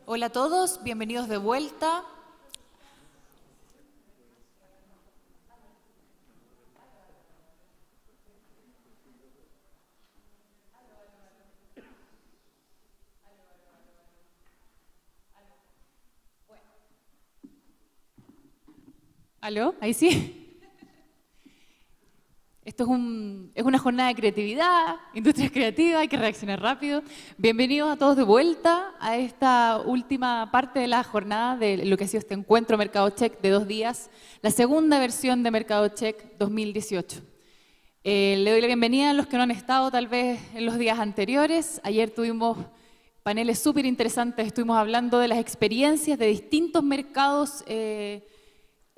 Hola a todos, bienvenidos de vuelta. ¿Aló? ¿Ahí sí? Esto es una jornada de creatividad, industrias creativas, hay que reaccionar rápido. Bienvenidos a todos de vuelta a esta última parte de la jornada de lo que ha sido este encuentro Mercado Check de 2 días, la segunda versión de Mercado Check 2018. Le doy la bienvenida a los que no han estado tal vez en los días anteriores. Ayer tuvimos paneles súper interesantes, estuvimos hablando de las experiencias de distintos mercados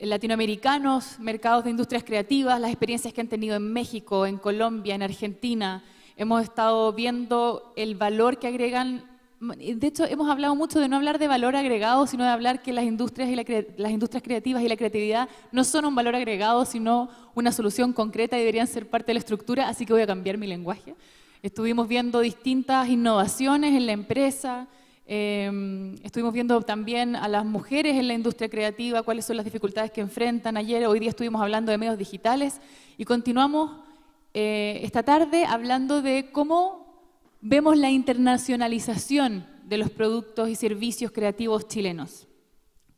latinoamericanos, mercados de industrias creativas, las experiencias que han tenido en México, en Colombia, en Argentina. Hemos estado viendo el valor que agregan. De hecho, hemos hablado mucho de no hablar de valor agregado, sino de hablar que las industrias creativas y la creatividad no son un valor agregado, sino una solución concreta y deberían ser parte de la estructura, así que voy a cambiar mi lenguaje. Estuvimos viendo distintas innovaciones en la empresa. Estuvimos viendo también a las mujeres en la industria creativa, cuáles son las dificultades que enfrentan. Hoy día estuvimos hablando de medios digitales y continuamos esta tarde hablando de cómo vemos la internacionalización de los productos y servicios creativos chilenos.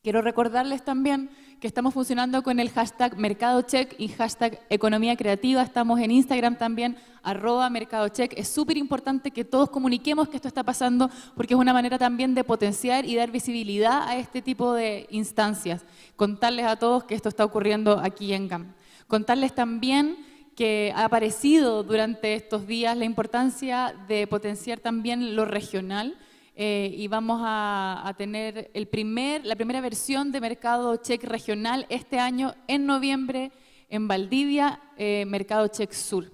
Quiero recordarles también que estamos funcionando con el hashtag MercadoCheck y hashtag Economía Creativa. Estamos en Instagram también, @MercadoCheck. Es súper importante que todos comuniquemos que esto está pasando porque es una manera también de potenciar y dar visibilidad a este tipo de instancias. Contarles a todos que esto está ocurriendo aquí en GAM. Contarles también que ha aparecido durante estos días la importancia de potenciar también lo regional. Y vamos a tener la primera versión de Mercado Check regional este año en noviembre en Valdivia, Mercado Check Sur.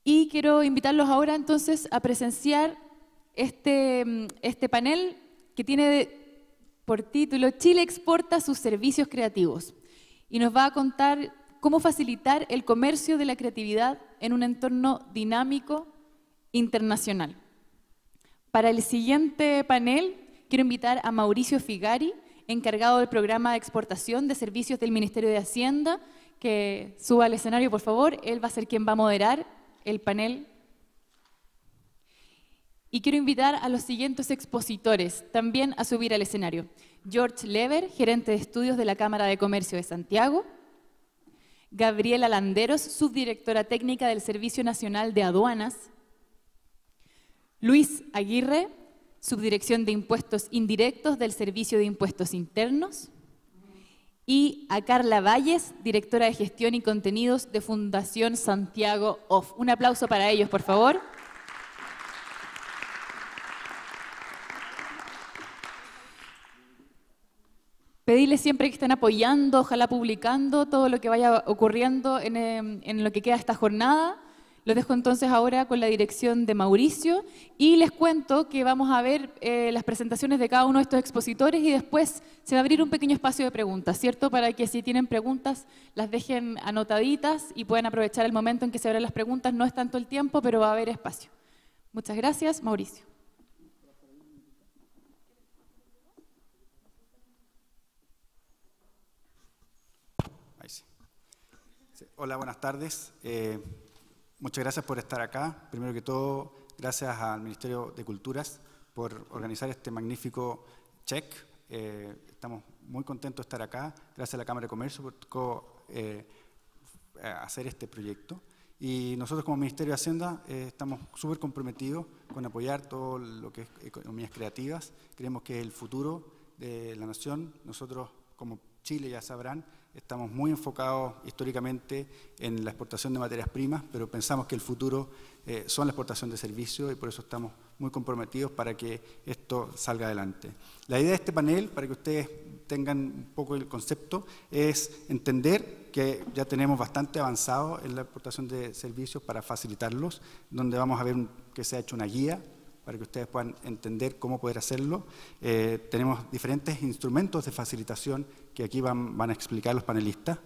Y quiero invitarlos ahora entonces a presenciar este panel que tiene por título Chile exporta sus servicios creativos y nos va a contar cómo facilitar el comercio de la creatividad en un entorno dinámico internacional. Para el siguiente panel, quiero invitar a Mauricio Figari, encargado del programa de exportación de servicios del Ministerio de Hacienda, que suba al escenario, por favor. Él va a ser quien va a moderar el panel. Y quiero invitar a los siguientes expositores también a subir al escenario. George Lever, gerente de estudios de la Cámara de Comercio de Santiago. Gabriela Landeros, subdirectora técnica del Servicio Nacional de Aduanas. Luis Aguirre, Subdirección de Impuestos Indirectos del Servicio de Impuestos Internos. Y a Carla Valles, Directora de Gestión y Contenidos de Fundación Santiago OFF. Un aplauso para ellos, por favor. Pedirles siempre que estén apoyando, ojalá publicando todo lo que vaya ocurriendo en lo que queda esta jornada. Los dejo entonces ahora con la dirección de Mauricio y les cuento que vamos a ver las presentaciones de cada uno de estos expositores y después se va a abrir un pequeño espacio de preguntas, ¿cierto? Para que si tienen preguntas las dejen anotaditas y puedan aprovechar el momento en que se abran las preguntas. No es tanto el tiempo, pero va a haber espacio. Muchas gracias, Mauricio. Ahí sí. Hola, buenas tardes. Muchas gracias por estar acá. Primero que todo, gracias al Ministerio de Culturas por organizar este magnífico check. Estamos muy contentos de estar acá. Gracias a la Cámara de Comercio por hacer este proyecto. Y nosotros como Ministerio de Hacienda estamos súper comprometidos con apoyar todo lo que es economías creativas. Creemos que es el futuro de la nación. Nosotros como Chile, ya sabrán, estamos muy enfocados históricamente en la exportación de materias primas, pero pensamos que el futuro son la exportación de servicios y por eso estamos muy comprometidos para que esto salga adelante. La idea de este panel, para que ustedes tengan un poco el concepto, es entender que ya tenemos bastante avanzado en la exportación de servicios para facilitarlos, donde vamos a ver que se ha hecho una guía para que ustedes puedan entender cómo poder hacerlo. Tenemos diferentes instrumentos de facilitación que aquí van a explicar los panelistas.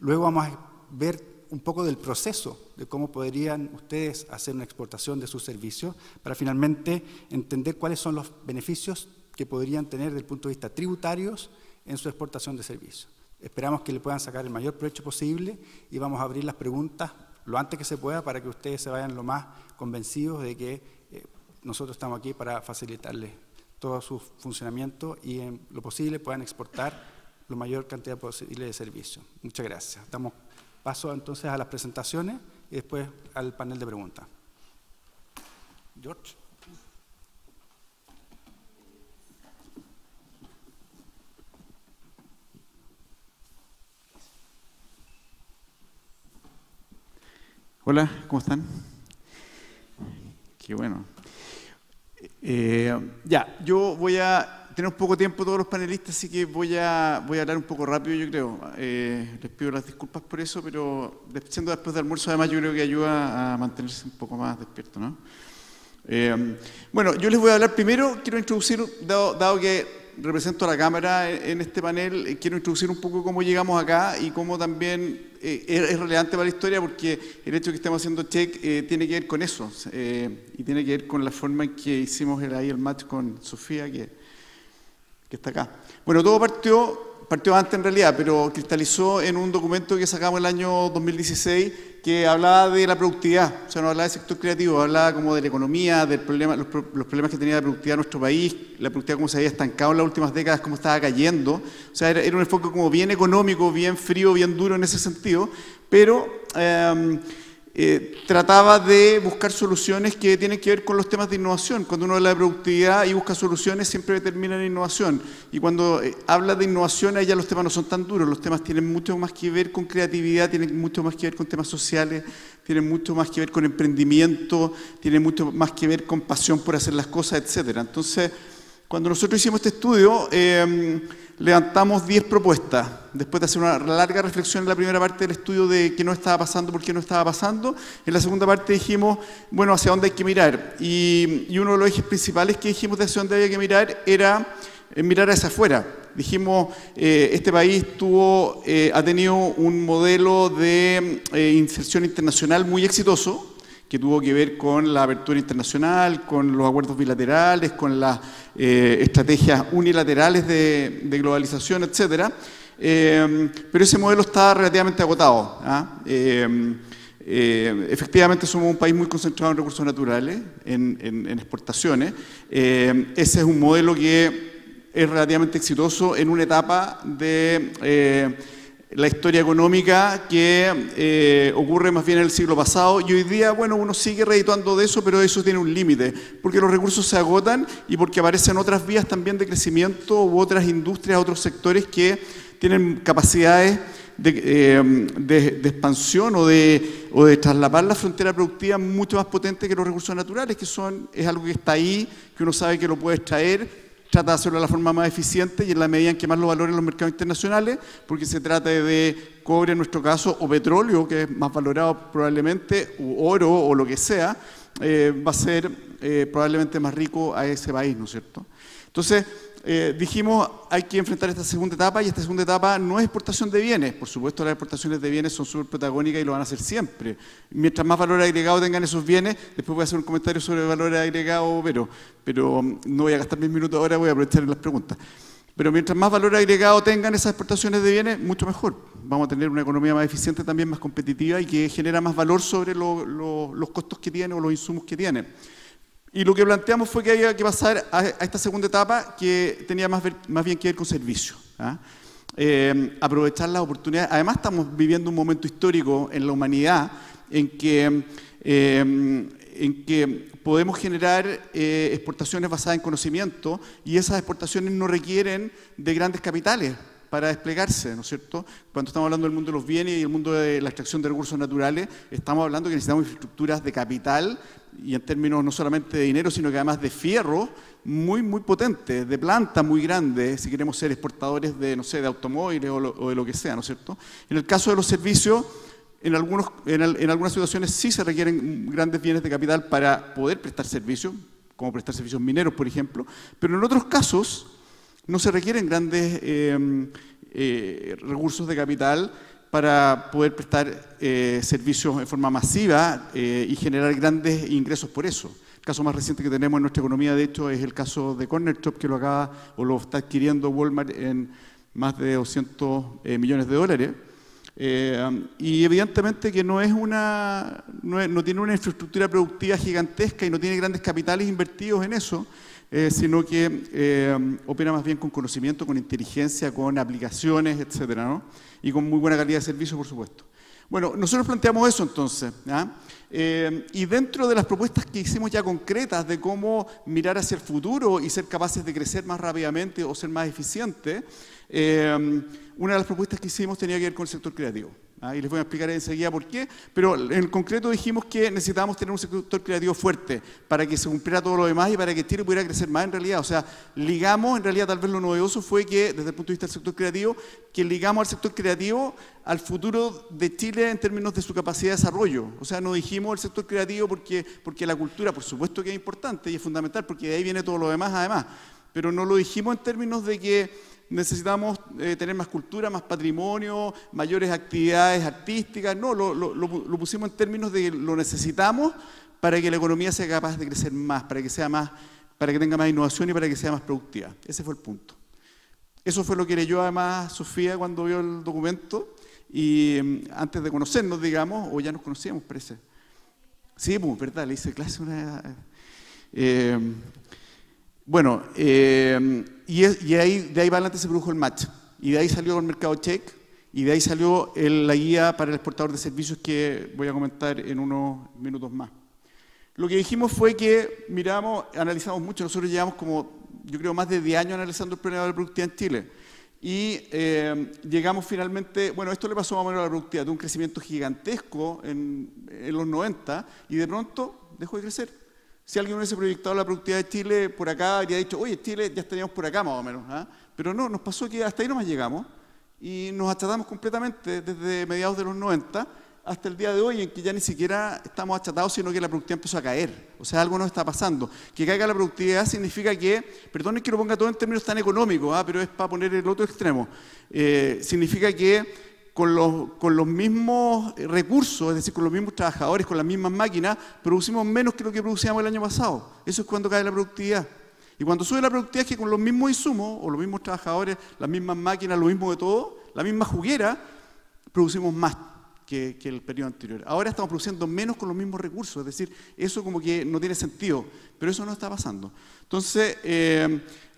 Luego vamos a ver un poco del proceso, de cómo podrían ustedes hacer una exportación de sus servicios, para finalmente entender cuáles son los beneficios que podrían tener desde el punto de vista tributarios en su exportación de servicios. Esperamos que le puedan sacar el mayor provecho posible y vamos a abrir las preguntas lo antes que se pueda para que ustedes se vayan lo más convencidos de que nosotros estamos aquí para facilitarles todo su funcionamiento y en lo posible puedan exportar la mayor cantidad posible de servicios. Muchas gracias. Paso entonces a las presentaciones y después al panel de preguntas. George. Hola, ¿cómo están? Qué bueno. Yo voy a tener poco tiempo todos los panelistas, así que voy a hablar un poco rápido, yo creo. Les pido las disculpas por eso, pero siendo después del almuerzo, además, yo creo que ayuda a mantenerse un poco más despierto, ¿no? Bueno, yo les voy a hablar primero, quiero introducir, dado que represento a la Cámara en este panel, quiero introducir un poco cómo llegamos acá y cómo también es relevante para la historia, porque el hecho de que estemos haciendo check tiene que ver con eso, y tiene que ver con la forma en que hicimos ahí el match con Sofía, que está acá. Bueno, todo partió antes en realidad, pero cristalizó en un documento que sacamos el año 2016 que hablaba de la productividad, o sea, no hablaba del sector creativo, hablaba como de la economía, los problemas que tenía la productividad en nuestro país, la productividad cómo se había estancado en las últimas décadas, cómo estaba cayendo. O sea, era un enfoque como bien económico, bien frío, bien duro en ese sentido, pero trataba de buscar soluciones que tienen que ver con los temas de innovación. Cuando uno habla de productividad y busca soluciones, siempre termina en innovación. Y cuando habla de innovación, ahí ya los temas no son tan duros. Los temas tienen mucho más que ver con creatividad, tienen mucho más que ver con temas sociales, tienen mucho más que ver con emprendimiento, tienen mucho más que ver con pasión por hacer las cosas, etc. Entonces, cuando nosotros hicimos este estudio, levantamos 10 propuestas, después de hacer una larga reflexión en la primera parte del estudio de qué no estaba pasando, por qué no estaba pasando. En la segunda parte dijimos, bueno, hacia dónde hay que mirar. Y uno de los ejes principales que dijimos de hacia dónde había que mirar era mirar hacia afuera. Dijimos, este país ha tenido un modelo de inserción internacional muy exitoso, que tuvo que ver con la apertura internacional, con los acuerdos bilaterales, con las estrategias unilaterales de globalización, etc. Pero ese modelo está relativamente agotado, ¿ah? Efectivamente somos un país muy concentrado en recursos naturales, en exportaciones. Ese es un modelo que es relativamente exitoso en una etapa de la historia económica que ocurre más bien en el siglo pasado, y hoy día, bueno, uno sigue redituando de eso, pero eso tiene un límite, porque los recursos se agotan y porque aparecen otras vías también de crecimiento u otras industrias, otros sectores que tienen capacidades de expansión o de trasladar la frontera productiva mucho más potente que los recursos naturales, que es algo que está ahí, que uno sabe que lo puede extraer, trata de hacerlo de la forma más eficiente y en la medida en que más lo valoren los mercados internacionales, porque se trata de cobre en nuestro caso, o petróleo, que es más valorado probablemente, u oro o lo que sea, va a ser probablemente más rico a ese país, ¿no es cierto? Entonces, dijimos, hay que enfrentar esta segunda etapa, y esta segunda etapa no es exportación de bienes. Por supuesto, las exportaciones de bienes son súper protagónicas y lo van a hacer siempre. Mientras más valor agregado tengan esos bienes, después voy a hacer un comentario sobre el valor agregado, pero no voy a gastar mis minutos ahora, voy a aprovechar las preguntas. Pero mientras más valor agregado tengan esas exportaciones de bienes, mucho mejor. Vamos a tener una economía más eficiente, también más competitiva, y que genera más valor sobre los costos que tiene o los insumos que tiene. Y lo que planteamos fue que había que pasar a esta segunda etapa, que tenía más bien que ver con servicios, ¿ah? Aprovechar las oportunidades. Además, estamos viviendo un momento histórico en la humanidad en que podemos generar exportaciones basadas en conocimiento, y esas exportaciones no requieren de grandes capitales para desplegarse, ¿no es cierto? Cuando estamos hablando del mundo de los bienes y el mundo de la extracción de recursos naturales, estamos hablando que necesitamos infraestructuras de capital, y en términos no solamente de dinero, sino que además de fierro, muy potentes, de plantas muy grandes, si queremos ser exportadores de, no sé, de automóviles o de lo que sea, ¿no es cierto? En el caso de los servicios, en algunas situaciones sí se requieren grandes bienes de capital para poder prestar servicios, como prestar servicios mineros, por ejemplo, pero en otros casos no se requieren grandes recursos de capital, para poder prestar servicios en forma masiva y generar grandes ingresos por eso. El caso más reciente que tenemos en nuestra economía, de hecho, es el caso de Corner Shop, que lo acaba o lo está adquiriendo Walmart en más de 200 millones de dólares. Y evidentemente que no tiene una infraestructura productiva gigantesca y no tiene grandes capitales invertidos en eso, sino que opera más bien con conocimiento, con inteligencia, con aplicaciones, etcétera, ¿no? Y con muy buena calidad de servicio, por supuesto. Bueno, nosotros planteamos eso entonces, ¿ya? Y dentro de las propuestas que hicimos ya concretas de cómo mirar hacia el futuro y ser capaces de crecer más rápidamente o ser más eficientes, una de las propuestas que hicimos tenía que ver con el sector creativo. Y les voy a explicar enseguida por qué, pero en concreto dijimos que necesitábamos tener un sector creativo fuerte para que se cumpliera todo lo demás y para que Chile pudiera crecer más en realidad. O sea, ligamos, en realidad tal vez lo novedoso fue que desde el punto de vista del sector creativo, que ligamos al sector creativo al futuro de Chile en términos de su capacidad de desarrollo. O sea, no dijimos el sector creativo porque la cultura, por supuesto que es importante y es fundamental, porque de ahí viene todo lo demás además, pero no lo dijimos en términos de que necesitamos tener más cultura, más patrimonio, mayores actividades artísticas. No, lo pusimos en términos de que lo necesitamos para que la economía sea capaz de crecer más, para que tenga más innovación y para que sea más productiva. Ese fue el punto. Eso fue lo que leyó además Sofía cuando vio el documento y antes de conocernos, digamos, o ya nos conocíamos, parece. Sí, pues, verdad, le hice clase una... Bueno, y de ahí para adelante se produjo el match, y de ahí salió el mercado check, y de ahí salió la guía para el exportador de servicios que voy a comentar en unos minutos más. Lo que dijimos fue que analizamos mucho, nosotros llevamos como, yo creo, más de 10 años analizando el problema de la productividad en Chile, y llegamos finalmente, bueno, esto le pasó más o menos a la productividad, tuvo un crecimiento gigantesco en los 90, y de pronto dejó de crecer. Si alguien hubiese proyectado la productividad de Chile por acá, habría dicho, oye, Chile ya estaríamos por acá más o menos. Pero no, nos pasó que hasta ahí nomás llegamos y nos achatamos completamente desde mediados de los 90 hasta el día de hoy, en que ya ni siquiera estamos achatados, sino que la productividad empezó a caer. O sea, algo nos está pasando. Que caiga la productividad significa que, perdonen que lo ponga todo en términos tan económicos, pero es para poner el otro extremo. Significa que con los mismos recursos, es decir, con los mismos trabajadores, con las mismas máquinas, producimos menos que lo que producíamos el año pasado. Eso es cuando cae la productividad. Y cuando sube la productividad es que con los mismos insumos, o los mismos trabajadores, las mismas máquinas, lo mismo de todo, la misma juguera, producimos más que el periodo anterior. Ahora estamos produciendo menos con los mismos recursos, es decir, eso como que no tiene sentido, pero eso no está pasando. Entonces,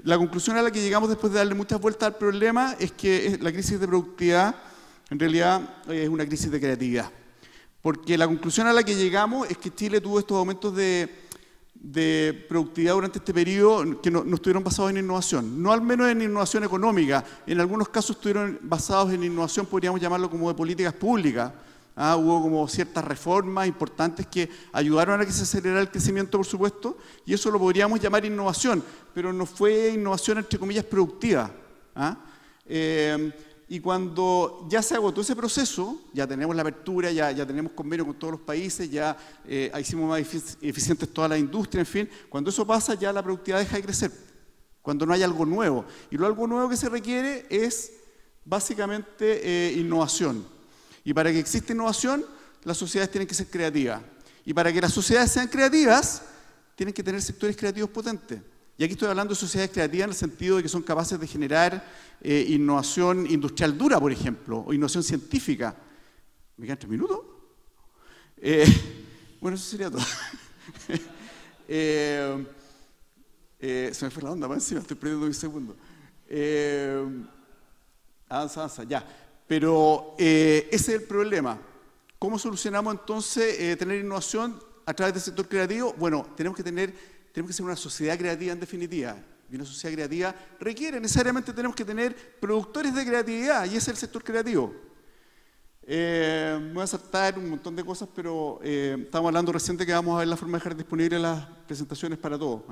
la conclusión a la que llegamos después de darle muchas vueltas al problema es que la crisis de productividad en realidad es una crisis de creatividad, porque la conclusión a la que llegamos es que Chile tuvo estos aumentos de productividad durante este periodo que no estuvieron basados en innovación, no al menos en innovación económica, en algunos casos estuvieron basados en innovación, podríamos llamarlo como de políticas públicas. Hubo como ciertas reformas importantes que ayudaron a que se acelerara el crecimiento, por supuesto, y eso lo podríamos llamar innovación, pero no fue innovación entre comillas productiva. Y cuando ya se agotó ese proceso, ya tenemos la apertura, ya tenemos convenio con todos los países, ya hicimos más eficientes todas las industrias, en fin, cuando eso pasa ya la productividad deja de crecer, cuando no hay algo nuevo. Y lo algo nuevo que se requiere es básicamente innovación. Y para que exista innovación, las sociedades tienen que ser creativas. Y para que las sociedades sean creativas, tienen que tener sectores creativos potentes. Y aquí estoy hablando de sociedades creativas en el sentido de que son capaces de generar innovación industrial dura, por ejemplo, o innovación científica. ¿Me quedan 3 minutos? Bueno, eso sería todo. Se me fue la onda, para encima, estoy perdiendo un segundo. Avanza, ya. Pero ese es el problema. ¿Cómo solucionamos entonces tener innovación a través del sector creativo? Bueno, tenemos que ser una sociedad creativa en definitiva. Y una sociedad creativa requiere, necesariamente tenemos que tener productores de creatividad, y ese es el sector creativo. Me voy a saltar un montón de cosas, pero estamos hablando recién de que vamos a ver la forma de dejar disponibles las presentaciones para todos.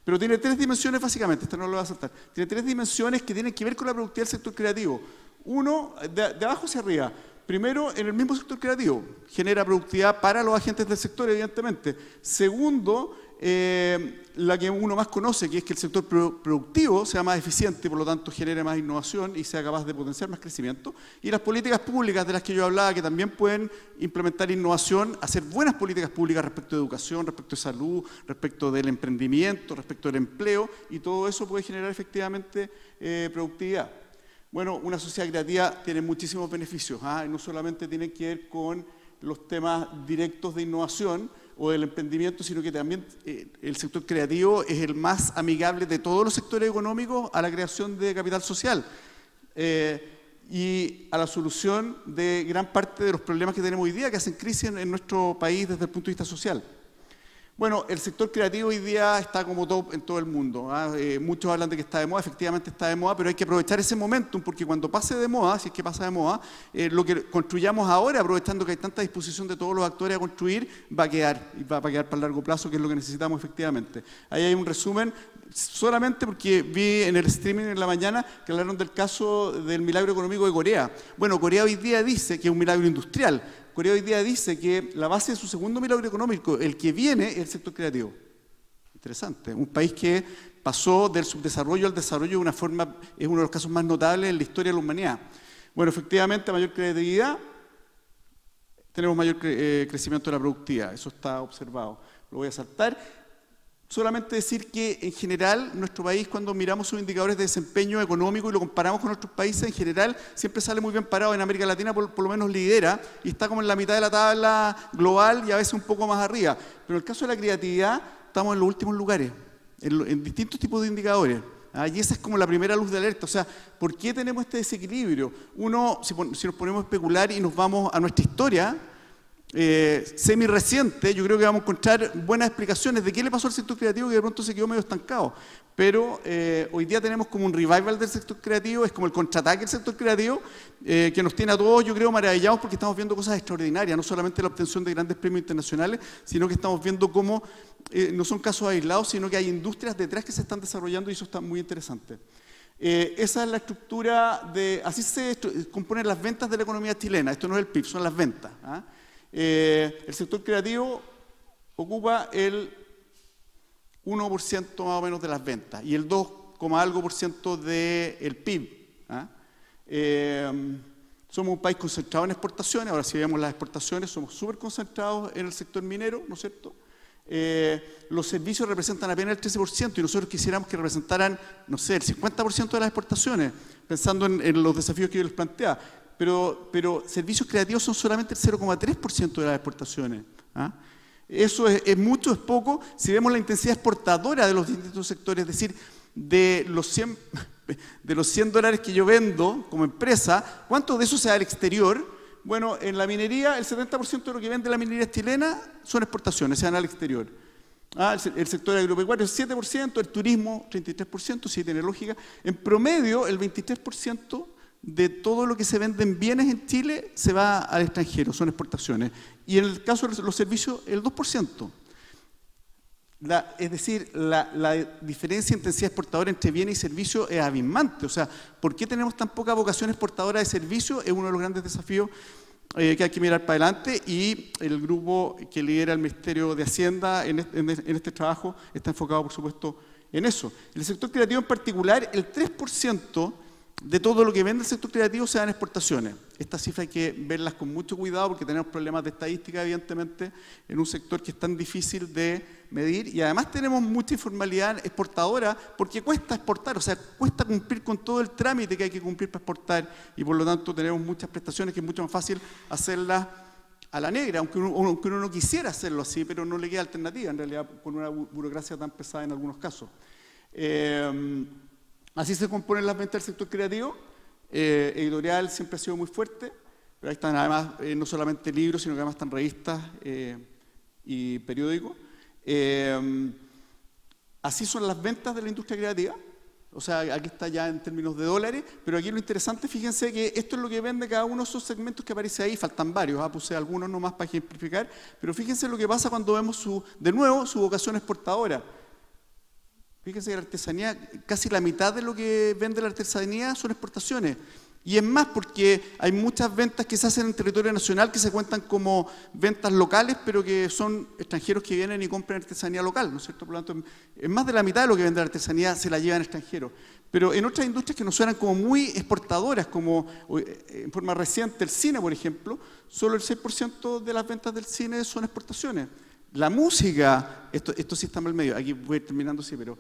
Pero tiene 3 dimensiones básicamente, esta no lo voy a saltar. Tiene 3 dimensiones que tienen que ver con la productividad del sector creativo. Uno, de abajo hacia arriba. Primero, en el mismo sector creativo, genera productividad para los agentes del sector, evidentemente. Segundo, la que uno más conoce, que es que el sector productivo sea más eficiente y por lo tanto genere más innovación y sea capaz de potenciar más crecimiento, y las políticas públicas de las que yo hablaba, que también pueden implementar innovación, hacer buenas políticas públicas respecto de educación, respecto de salud, respecto del emprendimiento, respecto del empleo, y todo eso puede generar efectivamente productividad. Bueno, una sociedad creativa tiene muchísimos beneficios, y no solamente tienen que ver con los temas directos de innovación o del emprendimiento, sino que también el sector creativo es el más amigable de todos los sectores económicos a la creación de capital social y a la solución de gran parte de los problemas que tenemos hoy día, que hacen crisis en nuestro país desde el punto de vista social. Bueno, el sector creativo hoy día está como top en todo el mundo. Muchos hablan de que está de moda, efectivamente está de moda, pero hay que aprovechar ese momentum, porque cuando pase de moda, si es que pasa de moda, lo que construyamos ahora, aprovechando que hay tanta disposición de todos los actores a construir, va a quedar, y va a quedar para el largo plazo, que es lo que necesitamos efectivamente. Ahí hay un resumen, solamente porque vi en el streaming en la mañana que hablaron del caso del milagro económico de Corea. Bueno, Corea hoy día dice que es un milagro industrial. Corea hoy día dice que la base de su segundo milagro económico, el que viene, es el sector creativo. Interesante. Un país que pasó del subdesarrollo al desarrollo de una forma, es uno de los casos más notables en la historia de la humanidad. Bueno, efectivamente, mayor creatividad, tenemos mayor crecimiento de la productividad. Eso está observado. Lo voy a saltar. Solamente decir que, en general, nuestro país, cuando miramos sus indicadores de desempeño económico y lo comparamos con otros países, en general, siempre sale muy bien parado. En América Latina, por lo menos, lidera y está como en la mitad de la tabla global y a veces un poco más arriba. Pero en el caso de la creatividad, estamos en los últimos lugares, en distintos tipos de indicadores. Y esa es como la primera luz de alerta. O sea, ¿por qué tenemos este desequilibrio? Uno, si nos ponemos a especular y nos vamos a nuestra historia, semi-reciente, yo creo que vamos a encontrar buenas explicaciones de qué le pasó al sector creativo que de pronto se quedó medio estancado. Pero hoy día tenemos como un revival del sector creativo, es como el contraataque del sector creativo, que nos tiene a todos, yo creo, maravillados porque estamos viendo cosas extraordinarias, no solamente la obtención de grandes premios internacionales, sino que estamos viendo cómo no son casos aislados, sino que hay industrias detrás que se están desarrollando y eso está muy interesante. Esa es la estructura de, así se componen las ventas de la economía chilena. Esto no es el PIB, son las ventas. El sector creativo ocupa el 1% más o menos de las ventas y el 2, algo por ciento del PIB. Somos un país concentrado en exportaciones. Ahora, si vemos las exportaciones, somos súper concentrados en el sector minero, ¿no es cierto? Los servicios representan apenas el 13% y nosotros quisiéramos que representaran, no sé, el 50% de las exportaciones, pensando en los desafíos que yo les planteaba. Pero servicios creativos son solamente el 0,3% de las exportaciones. Eso es mucho, es poco. Si vemos la intensidad exportadora de los distintos sectores, es decir, de los $100 que yo vendo como empresa, ¿cuánto de eso se da al exterior? Bueno, en la minería, el 70% de lo que vende la minería chilena son exportaciones, se dan al exterior. El sector agropecuario es 7%, el turismo 33%, sí tiene lógica. En promedio, el 23% de todo lo que se vende en bienes en Chile se va al extranjero, son exportaciones. Y en el caso de los servicios, el 2%. Es decir, la diferencia en intensidad exportadora entre bienes y servicios es abismante. O sea, ¿por qué tenemos tan poca vocación exportadora de servicios? Es uno de los grandes desafíos que hay que mirar para adelante, y el grupo que lidera el Ministerio de Hacienda en este trabajo está enfocado, por supuesto, en eso. En el sector creativo en particular, el 3% de todo lo que vende el sector creativo se da en exportaciones. Estas cifras hay que verlas con mucho cuidado porque tenemos problemas de estadística, evidentemente, en un sector que es tan difícil de medir, y además tenemos mucha informalidad exportadora porque cuesta exportar, o sea, cuesta cumplir con todo el trámite que hay que cumplir para exportar, y por lo tanto tenemos muchas prestaciones que es mucho más fácil hacerlas a la negra, aunque uno no quisiera hacerlo así, pero no le queda alternativa, en realidad, con una burocracia tan pesada en algunos casos. Así se componen las ventas del sector creativo. Editorial siempre ha sido muy fuerte, pero ahí están además no solamente libros, sino que además están revistas y periódicos. Así son las ventas de la industria creativa. O sea, aquí está ya en términos de dólares, pero aquí lo interesante, fíjense que esto es lo que vende cada uno de esos segmentos que aparece ahí. Faltan varios, puse algunos nomás para ejemplificar, pero fíjense lo que pasa cuando vemos de nuevo su vocación exportadora. Fíjense que la artesanía, casi la mitad de lo que vende la artesanía son exportaciones. Y es más porque hay muchas ventas que se hacen en territorio nacional que se cuentan como ventas locales, pero que son extranjeros que vienen y compran artesanía local, ¿no es cierto? Por lo tanto, es más de la mitad de lo que vende la artesanía se la llevan extranjeros. Pero en otras industrias que nos suenan como muy exportadoras, como en forma reciente el cine, por ejemplo, solo el 6% de las ventas del cine son exportaciones. La música, esto sí está mal medio, aquí voy terminando, sí, pero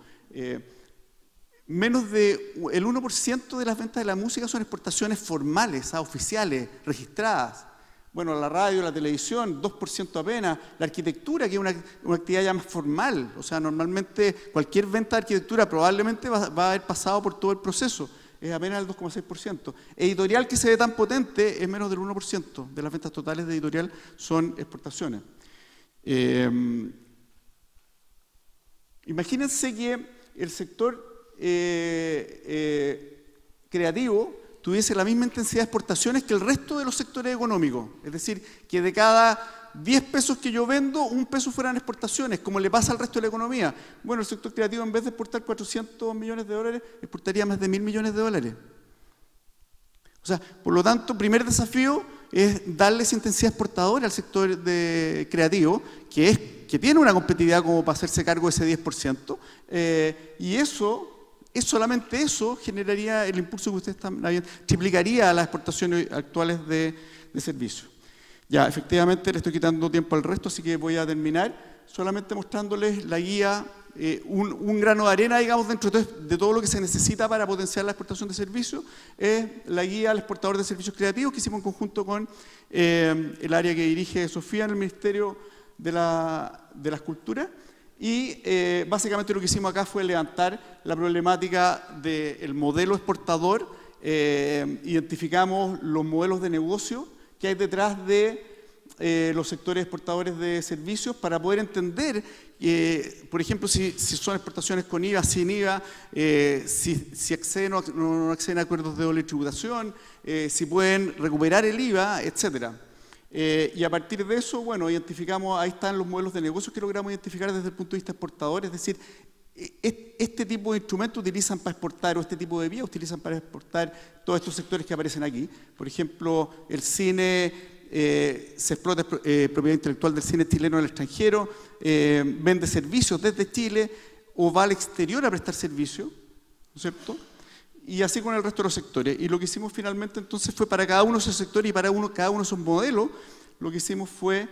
menos del 1% de las ventas de la música son exportaciones formales, oficiales, registradas. Bueno, la radio, la televisión, 2% apenas. La arquitectura, que es una actividad ya más formal. O sea, normalmente cualquier venta de arquitectura probablemente va a haber pasado por todo el proceso. Es apenas el 2,6%. Editorial, que se ve tan potente, es menos del 1% de las ventas totales de editorial son exportaciones. Imagínense que el sector creativo tuviese la misma intensidad de exportaciones que el resto de los sectores económicos. Es decir, que de cada 10 pesos que yo vendo, 1 peso fueran exportaciones, como le pasa al resto de la economía. Bueno, el sector creativo, en vez de exportar 400 millones de dólares, exportaría más de 1.000 millones de dólares. O sea, por lo tanto, primer desafío es darle esa intensidad exportadora al sector creativo, que tiene una competitividad como para hacerse cargo de ese 10%, y solamente eso generaría el impulso que ustedes están viendo, triplicaría las exportaciones actuales de servicios. Ya, efectivamente, le estoy quitando tiempo al resto, así que voy a terminar solamente mostrándoles la guía, un grano de arena, digamos, dentro de todo lo que se necesita para potenciar la exportación de servicios, es la guía al exportador de servicios creativos que hicimos en conjunto con el área que dirige Sofía en el Ministerio de las Culturas. Y básicamente lo que hicimos acá fue levantar la problemática del modelo exportador, identificamos los modelos de negocio que hay detrás de los sectores exportadores de servicios para poder entender, por ejemplo, si son exportaciones con IVA, sin IVA, si acceden o no acceden a acuerdos de doble tributación, si pueden recuperar el IVA, etcétera. Y a partir de eso, bueno, identificamos, ahí están los modelos de negocio que logramos identificar desde el punto de vista exportador, es decir, este tipo de instrumentos utilizan para exportar, o este tipo de vías utilizan para exportar todos estos sectores que aparecen aquí. Por ejemplo, el cine, se explota propiedad intelectual del cine chileno en el extranjero, vende servicios desde Chile o va al exterior a prestar servicios, ¿no es cierto? Y así con el resto de los sectores. Y lo que hicimos finalmente entonces fue para cada uno de esos sectores y para cada uno de esos modelos, lo que hicimos fue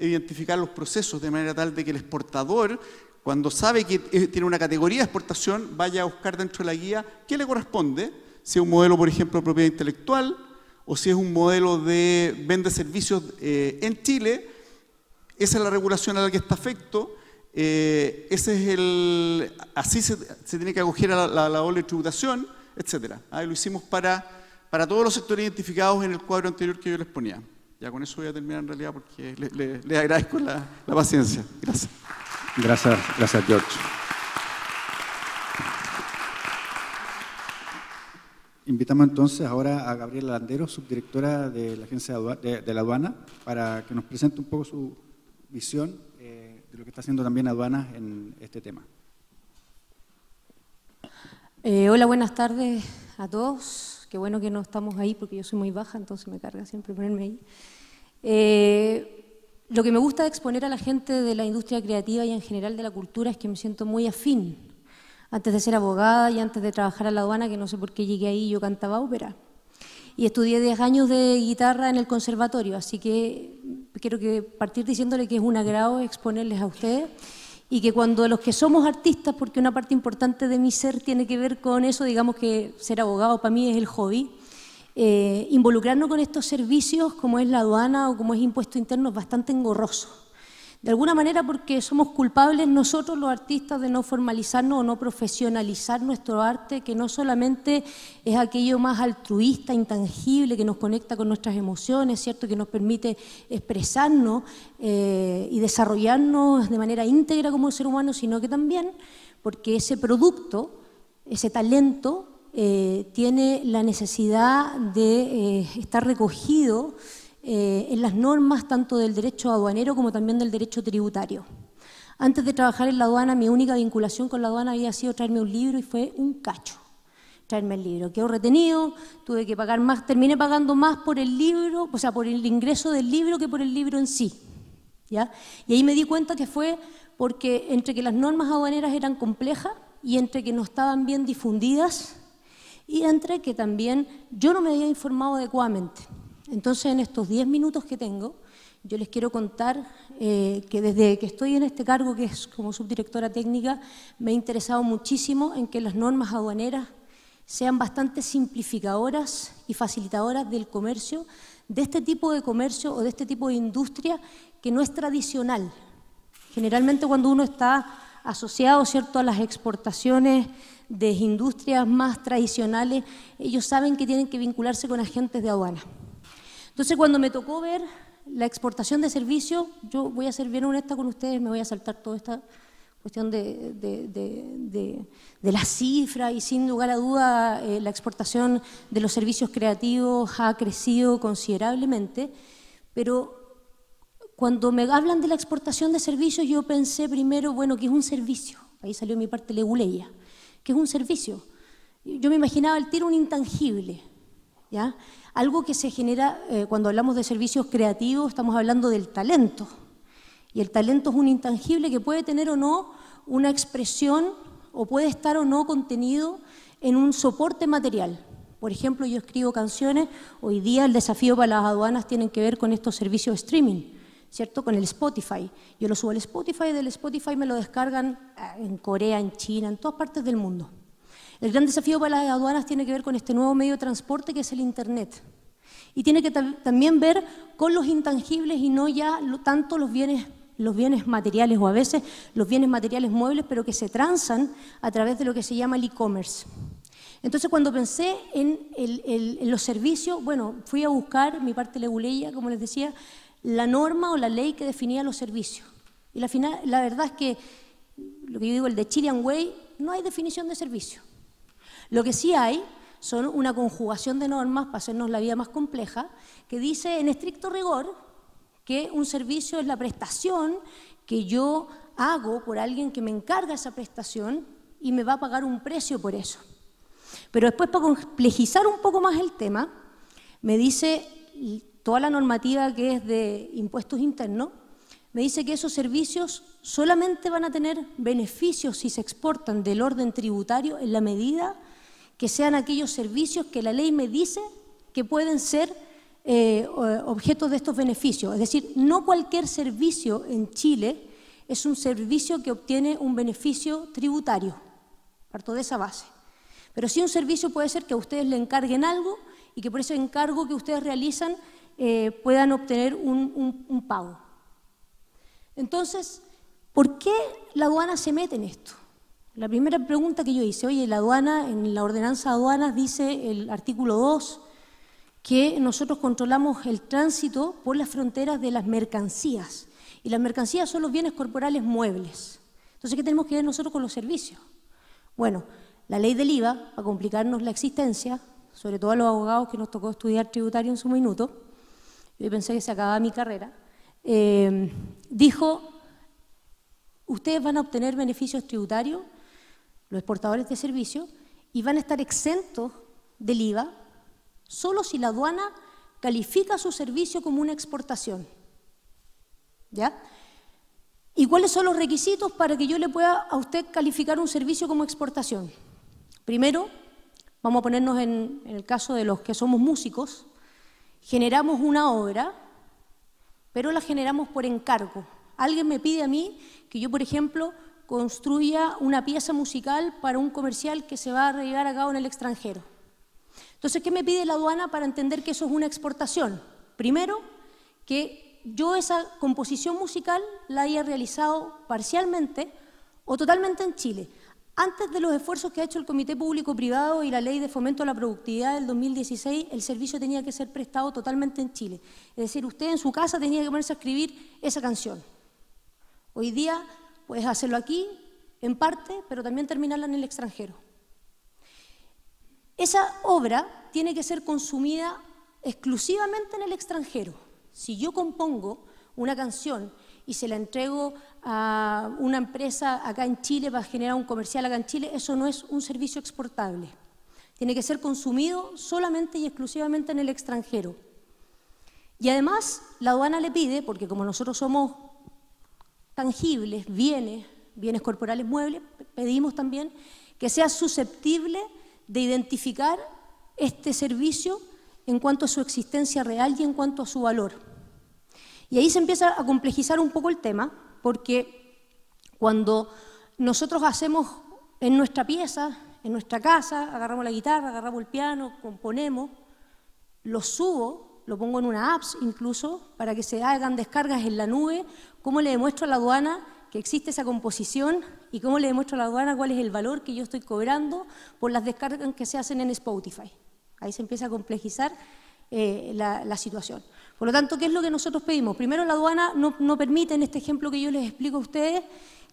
identificar los procesos de manera tal de que el exportador, cuando sabe que tiene una categoría de exportación, vaya a buscar dentro de la guía qué le corresponde, si es un modelo, por ejemplo, de propiedad intelectual, o si es un modelo de vende servicios en Chile, esa es la regulación a la que está afecto. Así se tiene que acoger a la doble tributación, etcétera. Lo hicimos para todos los sectores identificados en el cuadro anterior que yo les ponía. Ya con eso voy a terminar en realidad porque les agradezco la paciencia. Gracias. Gracias, George. Invitamos entonces ahora a Gabriela Landero, subdirectora de la Agencia de la Aduana, para que nos presente un poco su visión de lo que está haciendo también Aduanas en este tema. Hola, buenas tardes a todos. Qué bueno que no estamos ahí porque yo soy muy baja, entonces me carga siempre ponerme ahí. Lo que me gusta de exponer a la gente de la industria creativa y en general de la cultura es que me siento muy afín. Antes de ser abogada y antes de trabajar a la aduana, que no sé por qué llegué ahí, yo cantaba ópera. Y estudié 10 años de guitarra en el conservatorio, así que quiero partir diciéndole que es un agrado exponerles a ustedes y que cuando los que somos artistas, porque una parte importante de mi ser tiene que ver con eso, digamos que ser abogado para mí es el hobby, involucrarnos con estos servicios como es la aduana o como es impuesto interno es bastante engorroso. De alguna manera porque somos culpables nosotros los artistas de no formalizarnos o no profesionalizar nuestro arte, que no solamente es aquello más altruista, intangible, que nos conecta con nuestras emociones, ¿cierto? Que nos permite expresarnos y desarrollarnos de manera íntegra como ser humano, sino que también porque ese producto, ese talento, tiene la necesidad de estar recogido en las normas tanto del derecho aduanero como también del derecho tributario. Antes de trabajar en la aduana, mi única vinculación con la aduana había sido traerme un libro y fue un cacho. traerme el libro. Quedó retenido, tuve que pagar más, terminé pagando más por el libro, o sea, por el ingreso del libro que por el libro en sí, ¿ya? Y ahí me di cuenta que fue porque entre que las normas aduaneras eran complejas y entre que no estaban bien difundidas y entre que también yo no me había informado adecuadamente. Entonces, en estos 10 minutos que tengo, yo les quiero contar que desde que estoy en este cargo, que es como subdirectora técnica, me he interesado muchísimo en que las normas aduaneras sean bastante simplificadoras y facilitadoras del comercio, de este tipo de comercio o de este tipo de industria que no es tradicional. Generalmente cuando uno está asociado, ¿cierto?, a las exportaciones de industrias más tradicionales, ellos saben que tienen que vincularse con agentes de aduana. Entonces, cuando me tocó ver la exportación de servicios, yo voy a ser bien honesta con ustedes, me voy a saltar toda esta cuestión de las cifras y sin lugar a duda la exportación de los servicios creativos ha crecido considerablemente, pero cuando me hablan de la exportación de servicios yo pensé primero, bueno, que es un servicio, ahí salió mi parte leguleya, que es un servicio. Yo me imaginaba el tiro un intangible, ¿ya? Algo que se genera, cuando hablamos de servicios creativos, estamos hablando del talento. Y el talento es un intangible que puede tener o no una expresión o puede estar o no contenido en un soporte material. Por ejemplo, yo escribo canciones, hoy día el desafío para las aduanas tiene que ver con estos servicios de streaming, ¿cierto? Con el Spotify. Yo lo subo al Spotify, del Spotify me lo descargan en Corea, en China, en todas partes del mundo. El gran desafío para las aduanas tiene que ver con este nuevo medio de transporte que es el Internet. Y tiene que también ver con los intangibles y no ya tanto los bienes materiales o a veces los bienes materiales muebles, pero que se transan a través de lo que se llama el e-commerce. Entonces, cuando pensé en los servicios, bueno, fui a buscar mi parte leguleya, como les decía, la norma o la ley que definía los servicios. Y la verdad es que, lo que yo digo, el de Chilean Way, no hay definición de servicio. Lo que sí hay son una conjugación de normas, para hacernos la vida más compleja, que dice en estricto rigor que un servicio es la prestación que yo hago por alguien que me encarga esa prestación y me va a pagar un precio por eso. Pero después, para complejizar un poco más el tema, me dice toda la normativa que es de impuestos internos, me dice que esos servicios solamente van a tener beneficios si se exportan del orden tributario en la medida que sean aquellos servicios que la ley me dice que pueden ser objetos de estos beneficios. Es decir, no cualquier servicio en Chile es un servicio que obtiene un beneficio tributario. Parto de esa base. Pero sí un servicio puede ser que a ustedes le encarguen algo y que por ese encargo que ustedes realizan puedan obtener un pago. Entonces, ¿por qué la aduana se mete en esto? La primera pregunta que yo hice, oye, la aduana, en la ordenanza de aduanas dice el artículo 2 que nosotros controlamos el tránsito por las fronteras de las mercancías. Y las mercancías son los bienes corporales muebles. Entonces, ¿qué tenemos que ver nosotros con los servicios? Bueno, la ley del IVA, para complicarnos la existencia, sobre todo a los abogados que nos tocó estudiar tributario en su minuto, yo pensé que se acababa mi carrera, dijo, ustedes van a obtener beneficios tributarios, los exportadores de servicios, y van a estar exentos del IVA solo si la aduana califica su servicio como una exportación. ¿Ya? ¿Y cuáles son los requisitos para que yo le pueda a usted calificar un servicio como exportación? Primero, vamos a ponernos en el caso de los que somos músicos, generamos una obra, pero la generamos por encargo. Alguien me pide a mí que yo, por ejemplo, construya una pieza musical para un comercial que se va a llevar a cabo en el extranjero. Entonces, ¿qué me pide la aduana para entender que eso es una exportación? Primero, que yo esa composición musical la haya realizado parcialmente o totalmente en Chile. Antes de los esfuerzos que ha hecho el Comité Público-Privado y la Ley de Fomento a la Productividad del 2016, el servicio tenía que ser prestado totalmente en Chile. Es decir, usted en su casa tenía que ponerse a escribir esa canción. Hoy día puedes hacerlo aquí, en parte, pero también terminarla en el extranjero. Esa obra tiene que ser consumida exclusivamente en el extranjero. Si yo compongo una canción y se la entrego a una empresa acá en Chile para generar un comercial acá en Chile, eso no es un servicio exportable. Tiene que ser consumido solamente y exclusivamente en el extranjero. Y además, la aduana le pide, porque como nosotros somos tangibles, bienes corporales muebles, pedimos también que sea susceptible de identificar este servicio en cuanto a su existencia real y en cuanto a su valor. Y ahí se empieza a complejizar un poco el tema, porque cuando nosotros hacemos en nuestra pieza, en nuestra casa, agarramos la guitarra, agarramos el piano, componemos, lo subo, lo pongo en una app incluso, para que se hagan descargas en la nube, cómo le demuestro a la aduana que existe esa composición y cómo le demuestro a la aduana cuál es el valor que yo estoy cobrando por las descargas que se hacen en Spotify. Ahí se empieza a complejizar la situación. Por lo tanto, ¿qué es lo que nosotros pedimos? Primero, la aduana no permite, en este ejemplo que yo les explico a ustedes,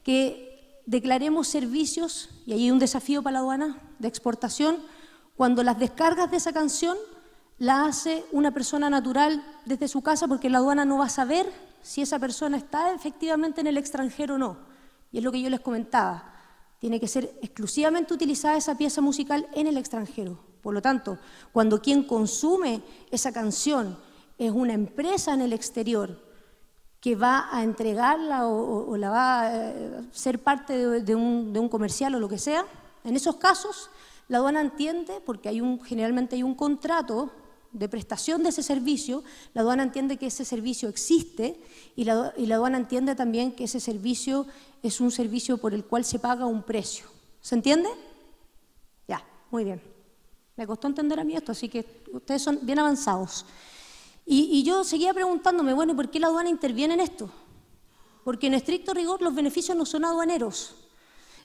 que declaremos servicios, y ahí hay un desafío para la aduana de exportación, cuando las descargas de esa canción la hace una persona natural desde su casa, porque la aduana no va a saber si esa persona está efectivamente en el extranjero o no. Y es lo que yo les comentaba, tiene que ser exclusivamente utilizada esa pieza musical en el extranjero. Por lo tanto, cuando quien consume esa canción es una empresa en el exterior que va a entregarla o la va a ser parte de un comercial o lo que sea, en esos casos la aduana entiende, porque generalmente hay un contrato de prestación de ese servicio, la aduana entiende que ese servicio existe y la aduana entiende también que ese servicio es un servicio por el cual se paga un precio. ¿Se entiende? Ya, muy bien. Me costó entender a mí esto, así que ustedes son bien avanzados. Y yo seguía preguntándome, bueno, ¿y por qué la aduana interviene en esto? Porque en estricto rigor los beneficios no son aduaneros.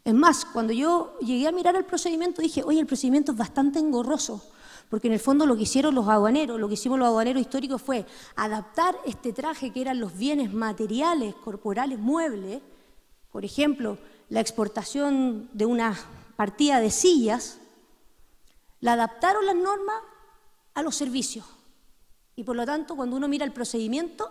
Es más, cuando yo llegué a mirar el procedimiento dije, oye, el procedimiento es bastante engorroso, porque en el fondo lo que hicieron los aduaneros, lo que hicimos los aduaneros históricos fue adaptar este traje que eran los bienes materiales, corporales, muebles, por ejemplo, la exportación de una partida de sillas, la adaptaron las normas a los servicios. Y por lo tanto, cuando uno mira el procedimiento,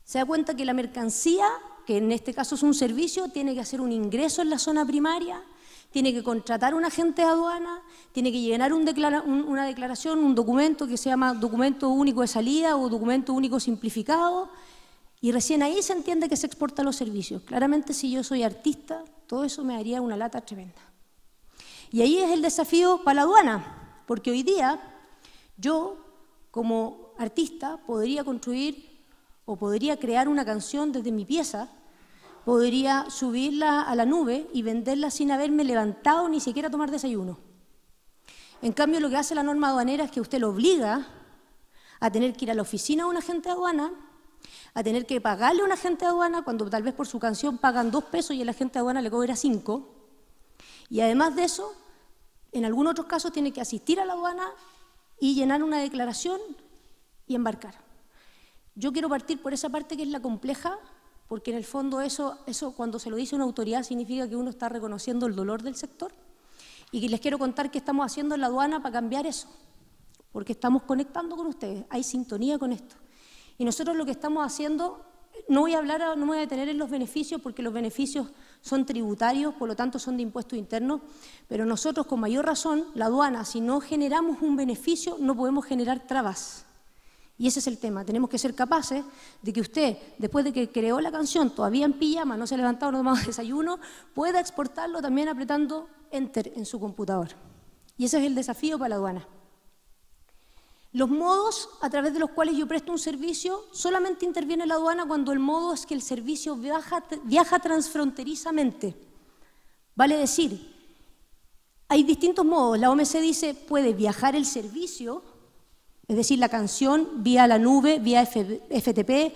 se da cuenta que la mercancía, que en este caso es un servicio, tiene que hacer un ingreso en la zona primaria, tiene que contratar un agente de aduana, tiene que llenar una declaración, un documento que se llama documento único de salida o documento único simplificado, y recién ahí se entiende que se exportan los servicios. Claramente, si yo soy artista, todo eso me daría una lata tremenda. Y ahí es el desafío para la aduana, porque hoy día yo, como artista, podría construir o podría crear una canción desde mi pieza, podría subirla a la nube y venderla sin haberme levantado ni siquiera a tomar desayuno. En cambio, lo que hace la norma aduanera es que usted lo obliga a tener que ir a la oficina de un agente de aduana, a tener que pagarle a un agente de aduana cuando tal vez por su canción pagan 2 pesos y el agente de aduana le cobra 5. Y además de eso, en algunos otros casos tiene que asistir a la aduana y llenar una declaración y embarcar. Yo quiero partir por esa parte que es la compleja, porque en el fondo eso cuando se lo dice una autoridad significa que uno está reconociendo el dolor del sector, y que les quiero contar qué estamos haciendo en la aduana para cambiar eso, porque estamos conectando con ustedes, hay sintonía con esto. Y nosotros lo que estamos haciendo, no me voy a detener en los beneficios, porque los beneficios son tributarios, por lo tanto son de impuestos internos, pero nosotros con mayor razón, la aduana, si no generamos un beneficio, no podemos generar trabas. Y ese es el tema, tenemos que ser capaces de que usted, después de que creó la canción, todavía en pijama, no se ha levantado, no ha tomado desayuno, pueda exportarlo también apretando Enter en su computador. Y ese es el desafío para la aduana. Los modos a través de los cuales yo presto un servicio, solamente interviene la aduana cuando el modo es que el servicio viaja transfronterizamente. Vale decir, hay distintos modos. La OMC dice, puede viajar el servicio, es decir, la canción vía la nube, vía FTP,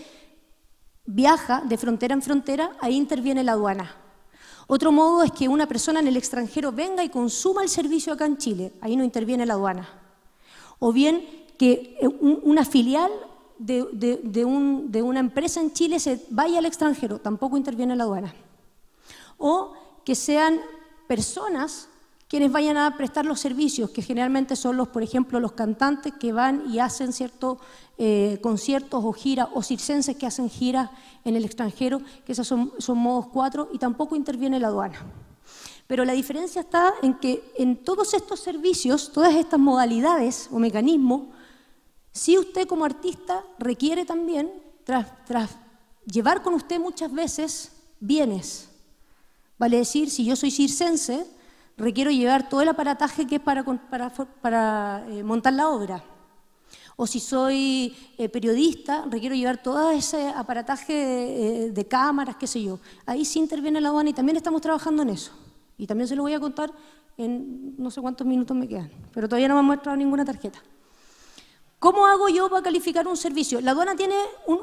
viaja de frontera en frontera, ahí interviene la aduana. Otro modo es que una persona en el extranjero venga y consuma el servicio acá en Chile, ahí no interviene la aduana. O bien que una filial de una empresa en Chile se vaya al extranjero, tampoco interviene la aduana. O que sean personas quienes vayan a prestar los servicios, que generalmente son por ejemplo, los cantantes que van y hacen ciertos conciertos o giras, o circenses que hacen giras en el extranjero, que esos son modos 4, y tampoco interviene la aduana. Pero la diferencia está en que en todos estos servicios, todas estas modalidades o mecanismos, si usted como artista requiere también, tras llevar con usted muchas veces bienes. Vale decir, si yo soy circense, requiero llevar todo el aparataje que es para montar la obra. O si soy periodista, requiero llevar todo ese aparataje de cámaras, qué sé yo. Ahí sí interviene la aduana y también estamos trabajando en eso. Y también se lo voy a contar en no sé cuántos minutos me quedan, pero todavía no me han mostrado ninguna tarjeta. ¿Cómo hago yo para calificar un servicio? La aduana tiene